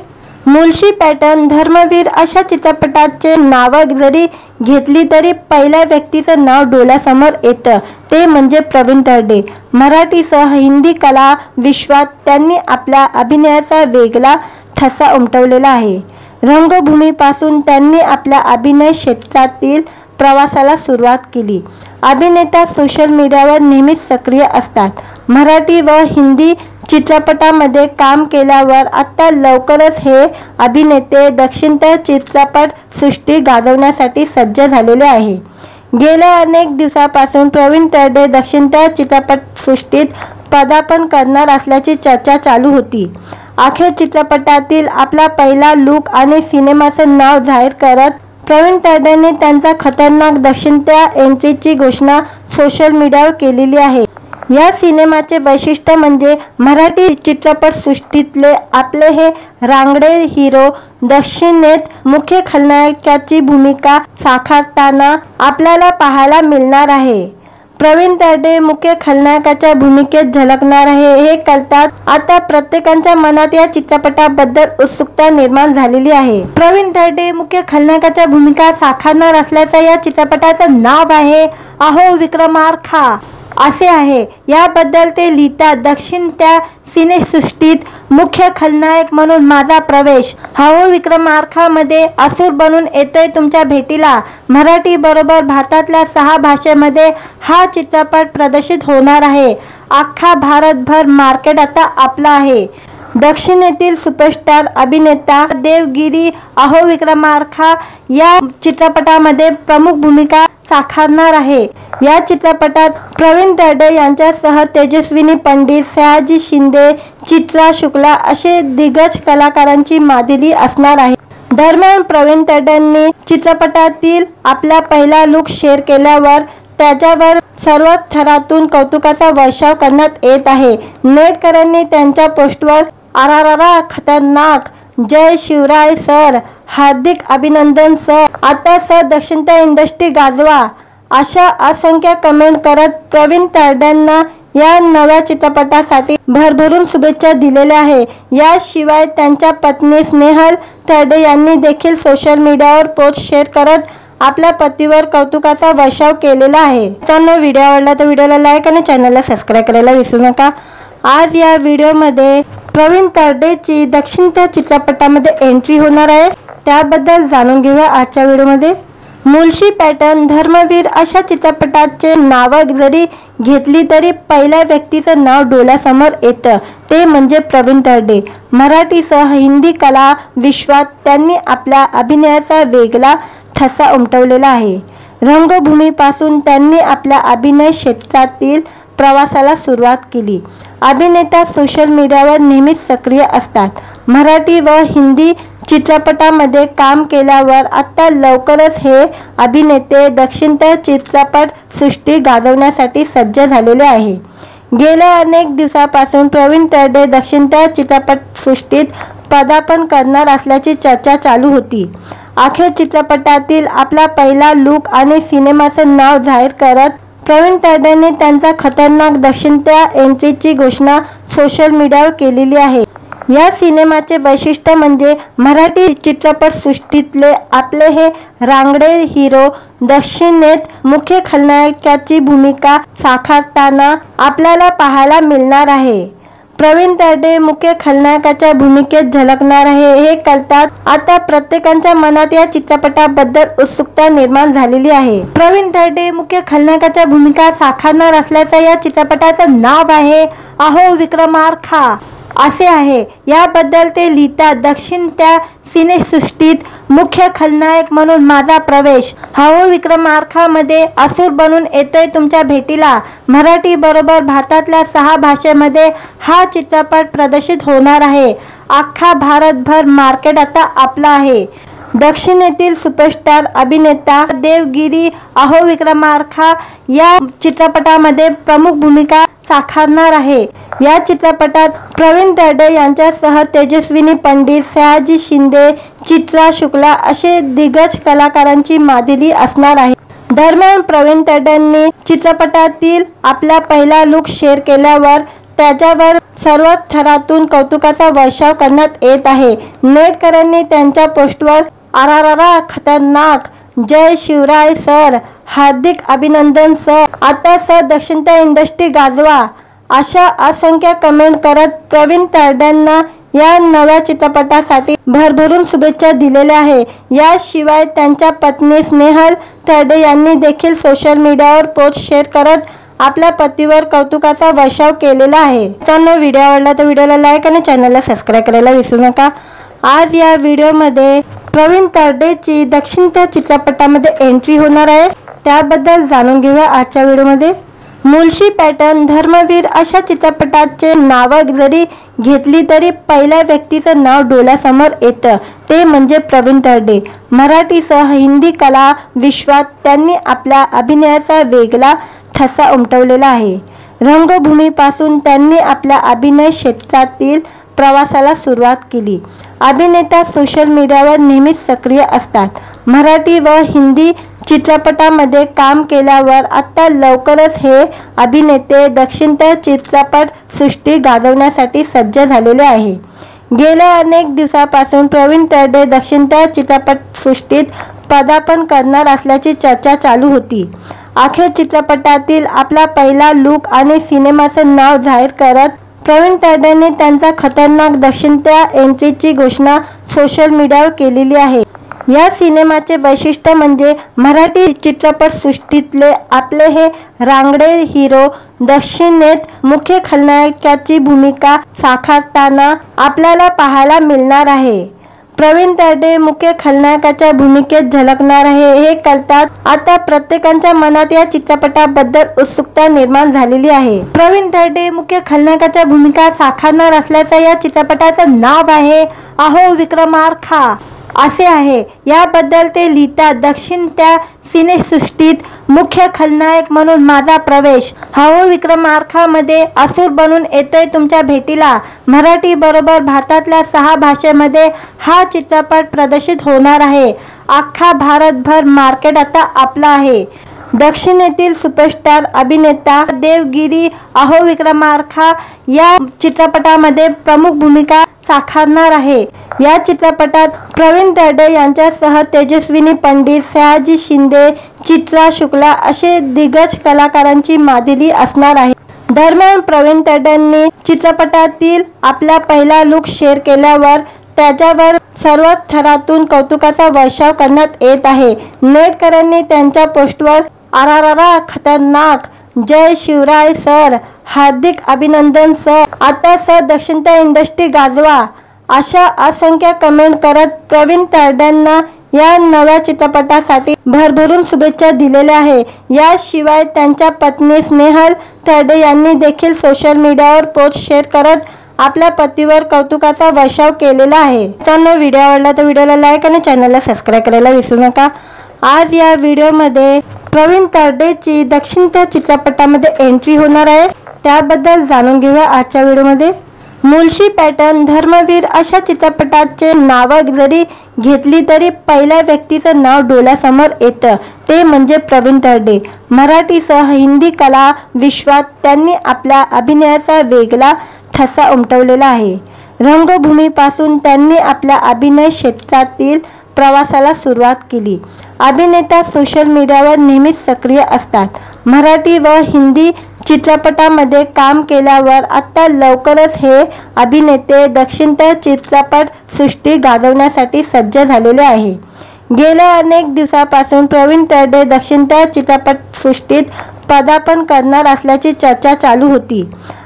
मुळशी पॅटर्न, धर्मवीर अशा चित्रपटाचे नावं जरी घेतली तरी पहिल्या व्यक्तीचं नाव डोळ्यासमोर येतं ते म्हणजे प्रवीण तरडे। मराठीसह हिंदी कला विश्वात त्यांनी आपल्या अभिनयाचा वेगळा ठसा उमटवलेला आहे। रंगभूमीपासून त्यांनी आपल्या अभिनय क्षेत्रातील प्रवासाला सुरुवात केली। अभिनेता सोशल मीडियावर नेहमीच सक्रिय असतात। मराठी व हिंदी चित्रपटामध्ये काम केल्यावर आता लवकरच हे अभिनेते दक्षिणता चित्रपट सृष्टी गाजवण्यासाठी सज्ज झालेले आहे। गेल्या अनेक दिवसापासून प्रवीण तरडे दक्षिणता चित्रपट सृष्टीत पदार्पण करणार असल्याची चर्चा चालू होती। अखेर चित्रपटातील आपला पहिला लुक आणि सिनेमाचं नाव जाहीर करत प्रवीण तरडेंनी त्यांचा खतरनाक दक्षिणता एंट्रीची घोषणा सोशल मीडियावर केलेली आहे। या सिनेमाचे वैशिष्ट्य म्हणजे मराठी चित्रपटसृष्टीतले आपले हे रांगडे हिरो दक्षिणेत मुख्य खलनायकाची भूमिका साकारताना आपल्याला पाहायला मिळणार आहे। प्रवीण तरडे मुख्य खलनायकाच्या भूमिकेत झलकणार आहे हे कळताच आता प्रत्येकाच्या मनात या चित्रपटाबद्दल उत्सुकता निर्माण झालेली आहे। प्रवीण तरडे मुख्य खलनायकाच्या भूमिका साकारणार असल्याचं या चित्रपटाचं नाव आहे अहो विक्रमार्का असे आहे। याबद्दल ते लिहितात, दक्षिणत्या सिनेसृष्टीत मुख्य खलनायक म्हणून माझा प्रवेश, अहो विक्रमार्कामध्ये असुर बनून येतोय तुमच्या भेटीला। मराठी बरोबर भारतातल्या 6 भाषेमध्ये हा चित्रपट प्रदर्शित होणार आहे। अख्खा भारतभर मार्केट आता आपला आहे। दक्षिणेतील सुपरस्टार अभिनेता देवगिरी अहो विक्रमार्का या चित्रपटामध्ये प्रमुख भूमिका साकारणार आहे। या चित्रपटात प्रवीण तरडे यांच्यासह तेजस्विनी पंडित, सयाजी शिंदे, चित्रा शुक्ला असे दिग्गज कलाकारांची मादिली असणार आहे। दरम्यान प्रवीण तरडेंनी चित्रपटातील आपला पहिला लुक शेअर केल्यावर त्याच्यावर सर्वच थरातून कौतुकाचा वर्षाव करण्यात येत आहे। नेटकऱ्यांनी त्यांच्या पोस्टवर आरारारा खतरनाक, जय शिवराय सर, हार्दिक अभिनंदन सर, आता सर दक्षिणता इंडस्ट्री गाजवा अशा असंख्य कमेंट करत प्रवीण तरडेंना या नव्या चित्रपटासाठी भरभरून शुभेच्छा दिलेल्या आहे। याशिवाय त्यांच्या पत्नी स्नेहल तरडे यांनी देखील सोशल मीडियावर पोस्ट शेअर करत आपल्या पतीवर कौतुकाचा वर्षाव केलेला आहे। त्यांना व्हिडिओ आवडला तर व्हिडिओला लाईक आणि चॅनलला सबस्क्राईब करायला विसरू नका। आज या व्हिडिओमध्ये प्रवीण तरडेची दक्षिणता चित्रपटामध्ये एंट्री होणार आहे, त्याबद्दल जाणून घेऊया आजच्या व्हिडिओमध्ये। मुळशी पॅटर्न, धर्मवीर अशा चित्रपटाचे नावं जरी घेतली तरी पहिल्या व्यक्तीचं नाव डोळ्यासमोर येतं ते म्हणजे प्रवीण तरडे। मराठीसह हिंदी कला विश्वात त्यांनी आपल्या अभिनयाचा वेगळा ठसा उमटवलेला आहे। रंगभूमीपासून त्यांनी आपल्या अभिनय क्षेत्रातील प्रवासाला सुरुवात केली। अभिनेता सोशल मीडियावर नेहमीच सक्रिय असतात। मराठी व हिंदी चित्रपटामध्ये काम केल्यावर आता लवकरच हे अभिनेते दक्षिणता चित्रपट सृष्टी गाजवण्यासाठी सज्ज झालेले आहे। गेल्या अनेक दिवसापासून प्रवीण तरडे दक्षिणता चित्रपट सृष्टीत पदार्पण करणार असल्याची चर्चा चालू होती। अखेर चित्रपटातील आपला पहिला लुक आणि सिनेमाचं नाव जाहीर करत प्रवीण तरडेंनी त्यांचा खतरनाक दक्षिणता एंट्रीची घोषणा सोशल मीडियावर केलेली आहे। या सिनेमाचे वैशिष्ट्य म्हणजे मराठी चित्रपटसृष्टीतले आपले हे रांगडे हिरो दक्षिणेत मुख्य खलनायकाची भूमिका साकारताना आपल्याला पाहायला मिळणार आहे। प्रवीण तरडे मुख्य खलनायकाच्या भूमिकेत झलकणार आहे हे कळताच आता प्रत्येकाच्या मनात या चित्रपटाबद्दल उत्सुकता निर्माण झालेली आहे। प्रवीण तरडे मुख्य खलनायकाच्या भूमिका साकारणार असल्याचं या चित्रपटाचं नाव आहे अहो विक्रमार्का असे आहे। याबद्दल ते लिहितात, दक्षिण त्या सिनेसृष्टीत मुख्य खलनायक म्हणून माझा प्रवेश। अहो विक्रमार्कामध्ये असुर बनून येतोय तुमच्या भेटीला। मराठी बरोबर भारतातल्या 6 भाषेमध्ये हा चित्रपट प्रदर्शित होणार आहे। अख्खा भारतभर मार्केट आता आपला आहे। दक्षिणेतील सुपरस्टार अभिनेता देवगिरी अहो विक्रमार्का या चित्रपटामध्ये प्रमुख भूमिका साकारणार आहे। या चित्रपटात प्रवीण तरडे यांच्यासह तेजस्विनी पंडित, सयाजी शिंदे, चित्रा शुक्ला असे दिग्गज कलाकारांची मादिली असणार आहे। दरम्यान प्रवीण तरडेंनी चित्रपटातील आपला पहिला लुक शेअर केल्यावर त्याच्यावर सर्वच थरातून कौतुकाचा वर्षाव करण्यात येत आहे। नेटकऱ्यांनी त्यांच्या पोस्टवर आरारारा खतरनाक, जय शिवराय सर, हार्दिक अभिनंदन सर, आता सर दक्षिणता इंडस्ट्री गाजवा अशा असंख्य कमेंट करत प्रवीण तरडेंना या नव्या चित्रपटासाठी भरभरून शुभेच्छा दिलेल्या आहे। याशिवाय त्यांच्या पत्नी स्नेहल तरडे यांनी देखील सोशल मीडियावर पोस्ट शेअर करत आपल्या पतीवर कौतुकाचा वर्षाव केलेला आहे। त्यांना व्हिडिओ आवडला तर व्हिडिओला लाईक आणि चॅनलला सबस्क्राईब करायला विसरू नका। आज या व्हिडिओमध्ये प्रवीण तरडेची दक्षिण त्या चित्रपटामध्ये एंट्री होणार आहे, त्याबद्दल जाणून घेऊया आजच्या व्हिडिओमध्ये। मुळशी पॅटर्न, धर्मवीर अशा चित्रपटाचे नावं जरी घेतली तरी पहिल्या व्यक्तीचं नाव डोळ्यासमोर येतं ते म्हणजे प्रवीण तरडे। मराठीसह हिंदी कला विश्वात त्यांनी आपल्या अभिनयाचा वेगळा ठसा उमटवलेला आहे। रंगभूमीपासून त्यांनी आपल्या अभिनय क्षेत्रातील प्रवासाला सुरुवात केली। अभिनेता सोशल मीडियावर नेहमीच सक्रिय असतात। मराठी व हिंदी चित्रपटामध्ये काम केल्यावर आता लवकरच हे अभिनेते दक्षिणत्य चित्रपट सृष्टी गाजवण्यासाठी सज्ज झालेले आहे। गेल्या अनेक दिवसापासून प्रवीण तरडे दक्षिणत्य चित्रपटसृष्टीत पदार्पण करणार असल्याची चर्चा चालू होती। अखेर चित्रपटातील आपला पहिला लुक आणि सिनेमाचं नाव जाहीर करत प्रवीण तरडेंनी त्यांचा खतरनाक दक्षिणत्य एंट्रीची घोषणा सोशल मीडियावर केलेली आहे। या सिनेमाचे वैशिष्ट्य म्हणजे मराठी चित्रपटसृष्टीतले आपले हे रांगडे हिरो दक्षिणेत मुख्य खलनायकाची भूमिका साकारताना आपल्याला पाहायला मिळणार आहे। प्रवीण तरडे मुख्य खलनायकाच्या भूमिकेत झलकणार आहे हे कळताच आता प्रत्येकाच्या मनात या चित्रपटाबद्दल उत्सुकता निर्माण झालेली आहे। प्रवीण तरडे मुख्य खलनायकाच्या भूमिका साकारणार असल्याचं या चित्रपटाचं नाव आहे अहो विक्रमार्का असे आहे। याबद्दल ते लिहितात, दक्षिण त्या सिनेसृष्टीत मुख्य खलनायक म्हणून माझा प्रवेश। अहो विक्रमार्कामध्ये असुर बनून येतोय तुमच्या भेटीला। मराठी बरोबर भारतातल्या 6 भाषेमध्ये हा चित्रपट प्रदर्शित होणार आहे। अख्खा भारतभर मार्केट आता आपला आहे। दक्षिणेतील सुपरस्टार अभिनेता देवगिरी अहो विक्रमार्का या चित्रपटामध्ये प्रमुख भूमिका साकारणार आहे। या चित्रपटात प्रवीण तरडे यांच्यासह तेजस्विनी पंडित, सयाजी शिंदे, चित्रा शुक्ला असे दिग्गज कलाकारांची मादिली असणार आहे। दरम्यान प्रवीण तरडेंनी चित्रपटातील आपला पहिला लुक शेअर केल्यावर त्याच्यावर सर्वच थरातून कौतुकाचा वर्षाव करण्यात येत आहे। नेटकऱ्यांनी त्यांच्या पोस्टवर आरारारा खतरनाक, जय शिवराय सर, हार्दिक अभिनंदन सर, आता सर दक्षिणता इंडस्ट्री गाजवा अशा असंख्य कमेंट करत प्रवीण तरडेंना या नव्या चित्रपटासाठी भरभरून शुभेच्छा दिलेल्या आहे। याशिवाय त्यांच्या पत्नी स्नेहल तरडे यांनी देखील सोशल मीडियावर पोस्ट शेअर करत आपल्या पतीवर कौतुकाचा वर्षाव केलेला आहे। त्यांना व्हिडिओ आवडला तर व्हिडिओला लाईक आणि चॅनलला सबस्क्राईब करायला विसरू नका। आज या व्हिडिओमध्ये प्रवीण तरडेची दक्षिण त्या चित्रपटामध्ये एंट्री होणार आहे, त्याबद्दल जाणून घेऊया आजच्या व्हिडिओमध्ये। मुळशी पॅटर्न, धर्मवीर अशा चित्रपटाचे नावं जरी घेतली तरी पहिल्या व्यक्तीचं नाव डोळ्यासमोर येतं ते म्हणजे प्रवीण तरडे। मराठीसह हिंदी कला विश्वात त्यांनी आपल्या अभिनयाचा वेगळा ठसा उमटवलेला आहे। रंगभूमीपासून त्यांनी आपल्या अभिनय क्षेत्रातील प्रवासाला सुरुवात केली। अभिनेता सोशल मीडियावर नेहमीच सक्रिय असतात। मराठी व हिंदी चित्रपटामध्ये काम केल्यावर आता लवकरच हे अभिनेते दक्षिणेतर चित्रपट सृष्टी गाजवण्यासाठी सज्ज झालेले आहे। गेल्या अनेक दिवसांपासून प्रवीण तरडे दक्षिणेतर चित्रपटसृष्टीत पदार्पण करणार असल्याची चर्चा चालू होती।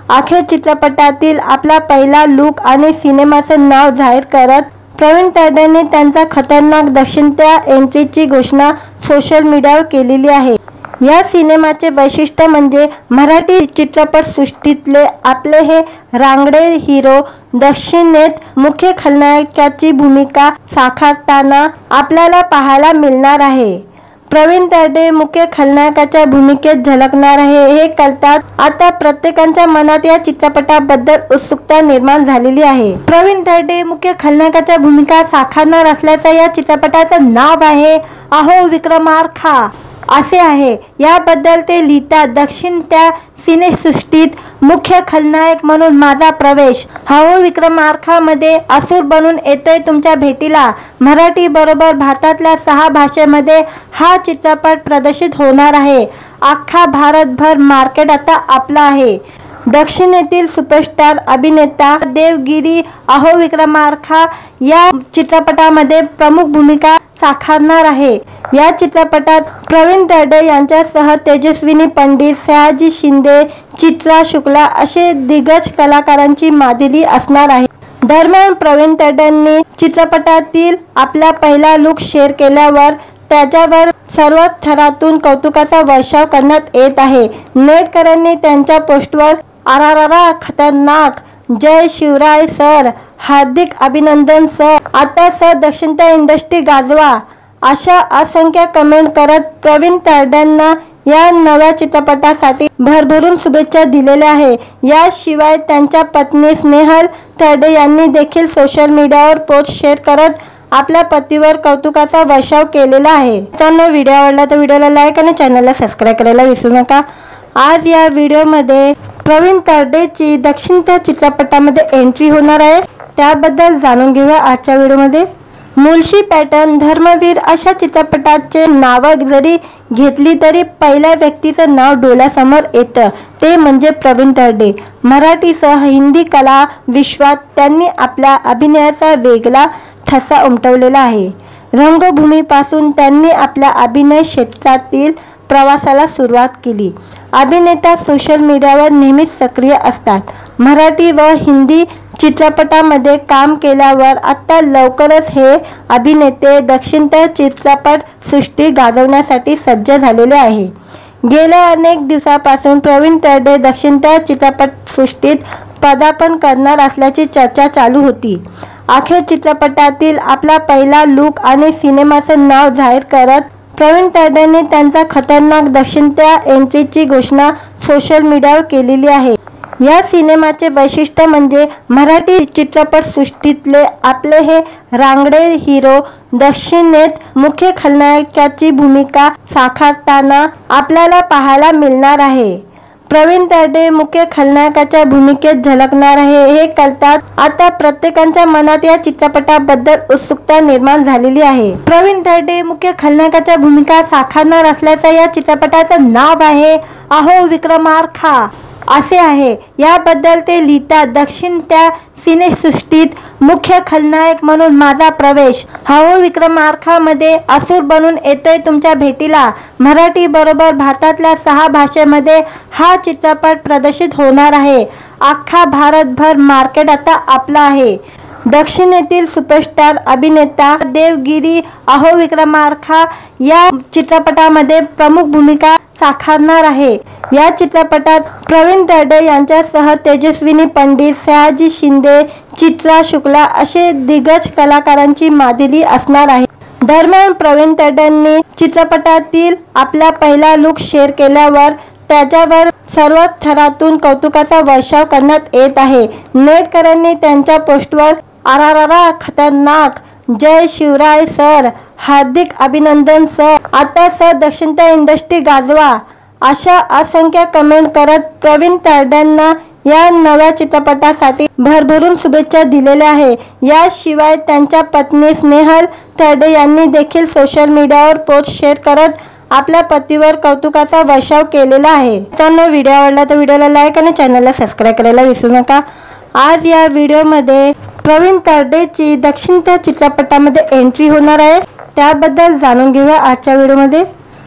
अखेर चित्रपटातील आपला पहिला लूक आणि सिनेमाचं नाव जाहीर करत प्रवीण तरडेने त्यांचा खतरनाक दक्षिणेतर एंट्रीची घोषणा सोशल मीडियावर केलेली आहे। या सिनेमाचे वैशिष्ट्य म्हणजे मराठी चित्रपटसृष्टीतले आपले हे रांगडे हिरो दक्षिणेत मुख्य खलनायकाची भूमिका साकारताना आपल्याला पाहायला मिळणार आहे। प्रवीण तरडे मुख्य खलनायकाच्या भूमिकेत झळकणार आहे हे कळताच आता प्रत्येकाच्या मनात या चित्रपटाबद्दल उत्सुकता निर्माण झालेली आहे। प्रवीण तरडे मुख्य खलनायकाच्या भूमिका साकारणार असल्याचं या चित्रपटाचं नाव आहे अहो विक्रमार्का असे आहे। याबद्दल ते लिहितात, दक्षिणेतर सिनेसृष्टीत मुख्य खलनायक म्हणून माझा प्रवेश। अहो विक्रमार्कामध्ये असुर बनून येतोय तुमच्या भेटीला। मराठी बरोबर भारतातल्या 6 भाषेमध्ये हा चित्रपट प्रदर्शित होणार आहे। अख्खा भारतभर मार्केट आता आपला आहे। दक्षिणेतील सुपरस्टार अभिनेता देवगिरी अहो विक्रमार्का या चित्रपटामध्ये प्रमुख भूमिका साकारणार आहे। या चित्रपटात प्रवीण तरडे यांच्यासह तेजस्विनी पंडित, सयाजी शिंदे, चित्रा शुक्ला असे दिग्गज कलाकारांची मादिली असणार आहे। दरम्यान प्रवीण तरडेंनी चित्रपटातील आपला पहिला लूक शेअर केल्यावर त्याच्यावर सर्वच थरातून कौतुकाचा वर्षाव करण्यात येत आहे। नेटकऱ्यांनी त्यांच्या पोस्टवर आरारारा खतरनाक, जय शिवराय सर, हार्दिक अभिनंदन सर, आता सर दक्षिणेतर इंडस्ट्री गाजवा अशा असंख्य कमेंट करत प्रवीण तरडेंना या नव्या चित्रपटासाठी भरभरून शुभेच्छा दिलेल्या आहे। याशिवाय त्यांच्या पत्नी स्नेहल तरडे यांनी देखील सोशल मीडियावर पोस्ट शेअर करत आपल्या पतीवर कौतुकाचा वर्षाव केलेला आहे। मित्रांनो, व्हिडिओ आवडला तर व्हिडिओला लाईक आणि चॅनलला सबस्क्राईब करायला विसरू नका। आज या व्हिडिओमध्ये प्रवीण तरडेची दक्षिणेतर चित्रपटामध्ये एंट्री होणार आहे, त्याबद्दल जाणून घेऊया आजच्या व्हिडिओमध्ये। मुळशी पॅटर्न, धर्मवीर अशा चित्रपटाचे नावं जरी घेतली तरी पहिल्या व्यक्तीचं नाव डोळ्यासमोर येतं ते म्हणजे प्रवीण तरडे। मराठीसह हिंदी कला विश्वात त्यांनी आपल्या अभिनयाचा वेगळा ठसा उमटवलेला आहे। रंगभूमीपासून त्यांनी आपल्या अभिनय क्षेत्रातील प्रवासाला सुरुवात केली। अभिनेता सोशल मीडियावर नेहमीच सक्रिय असतात। मराठी व हिंदी चित्रपटामध्ये काम केल्यावर आता लवकरच हे अभिनेते दक्षिणेतर चित्रपट सृष्टी गाजवण्यासाठी सज्ज झालेले आहे। गेल्या अनेक दिवसांपासून प्रवीण तरडे दक्षिणेतर चित्रपटसृष्टीत पदार्पण करणार असल्याची चर्चा चालू होती। अखेर चित्रपटातील आपला पहिला लूक आणि सिनेमाचं नाव जाहीर करत प्रवीण तरडेने त्यांचा खतरनाक दक्षिणेतर एंट्रीची घोषणा सोशल मीडियावर केलेली आहे। या सिनेमाचे वैशिष्ट्य म्हणजे मराठी चित्रपटसृष्टीतले आपले हे रांगडे हिरो दक्षिणेत मुख्य खलनायकाची भूमिका साकारताना आपल्याला पाहायला मिळणार आहे। प्रवीण तरडे मुख्य खलनायकाच्या भूमिकेत झळकणार आहे हे कळताच आता प्रत्येकाच्या मनात या चित्रपटाबद्दल उत्सुकता निर्माण झालेली आहे। प्रवीण तरडे मुख्य खलनायकाच्या भूमिका साकारणार असल्याचं या चित्रपटाचं नाव आहे अहो विक्रमार्का असे आहे। याबद्दल ते लिहितात, दक्षिणेतर सिनेसृष्टीत मुख्य खलनायक म्हणून माझा प्रवेश। अहो विक्रमार्कामध्ये असुर बनून येतोय तुमच्या भेटीला। मराठी बरोबर भारतातल्या 6 भाषेमध्ये हा चित्रपट प्रदर्शित होणार आहे। अख्खा भारतभर मार्केट आता आपला आहे। दक्षिणेतील सुपरस्टार अभिनेता देवगिरी अहो विक्रमार्का या चित्रपटामध्ये प्रमुख भूमिका साकारणार आहे। या चित्रपटात प्रवीण तरडे यांच्यासह तेजस्विनी पंडित, सयाजी शिंदे, चित्रा शुक्ला असे दिग्गज कलाकारांची मादिली असणार आहे। दरम्यान प्रवीण तरडेंनी चित्रपटातील आपला पहिला लूक शेअर केल्यावर त्याच्यावर सर्वच थरातून कौतुकाचा वर्षाव करण्यात येत आहे। नेटकऱ्यांनी त्यांच्या पोस्टवर आरारारा खतरनाक, जय शिवराय सर, हार्दिक अभिनंदन सर, आता सर दक्षिणेतर इंडस्ट्री गाजवा अशा असंख्य कमेंट करत प्रवीण तरडेंना या नव्या चित्रपटासाठी भरभरून शुभेच्छा दिलेल्या आहे। याशिवाय त्यांच्या पत्नी स्नेहल तरडे यांनी देखील सोशल मीडियावर पोस्ट शेअर करत आपल्या पतीवर कौतुकाचा वर्षाव केलेला आहे। मित्रांनो, व्हिडिओ आवडला तर व्हिडिओला लाईक आणि चॅनलला सबस्क्राईब करायला विसरू नका। आज या व्हिडिओमध्ये प्रवीण तरडेची दक्षिणता चित्रपटामध्ये एंट्री होणार आहे, त्याबद्दल जाणून घेऊया आजच्या व्हिडिओमध्ये।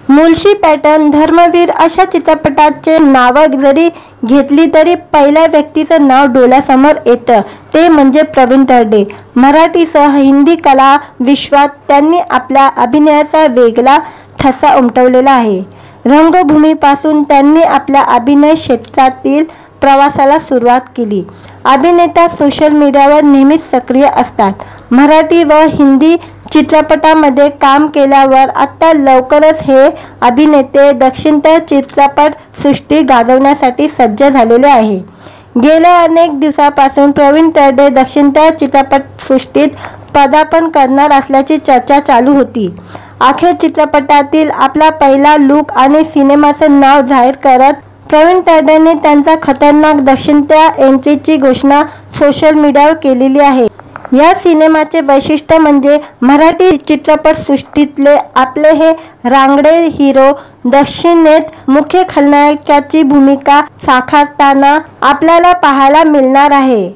मुळशी पॅटर्न, धर्मवीर अशा चित्रपटाचे नावं जरी घेतली तरी पहिल्या व्यक्तीचं नाव डोळ्यासमोर येतं, ते म्हणजे प्रवीण तरडे। मराठीसह हिंदी कला विश्वात त्यांनी आपल्या अभिनयाचा वेगळा ठसा उमटवलेला आहे। रंगभूमीपासून त्यांनी आपल्या अभिनय क्षेत्रातील प्रवासाला सुरुवात केली। अभिनेता सोशल मीडियावर नेहमीच सक्रिय असतात। मराठी व हिंदी चित्रपटामध्ये काम केल्यावर आता लवकरच हे अभिनेते दक्षिणता चित्रपट सृष्टी गाजवण्यासाठी सज्ज झालेले आहे। गेल्या अनेक दिवसापासून प्रवीण तरडे दक्षिणता चित्रपटसृष्टीत पदार्पण करणार असल्याची चर्चा चालू होती। अखेर चित्रपटातील आपला पहिला लूक आणि सिनेमाचं नाव जाहीर करत प्रवीण तरडेंनी त्यांचा खतरनाक दक्षिणता एंट्रीची घोषणा सोशल मीडियावर केलेली आहे। या सिनेमाचे वैशिष्ट्य म्हणजे मराठी चित्रपटसृष्टीतले आपले हे रांगडे हिरो दक्षिणेत मुख्य खलनायकाची भूमिका साकारताना आपल्याला पाहायला मिळणार आहे।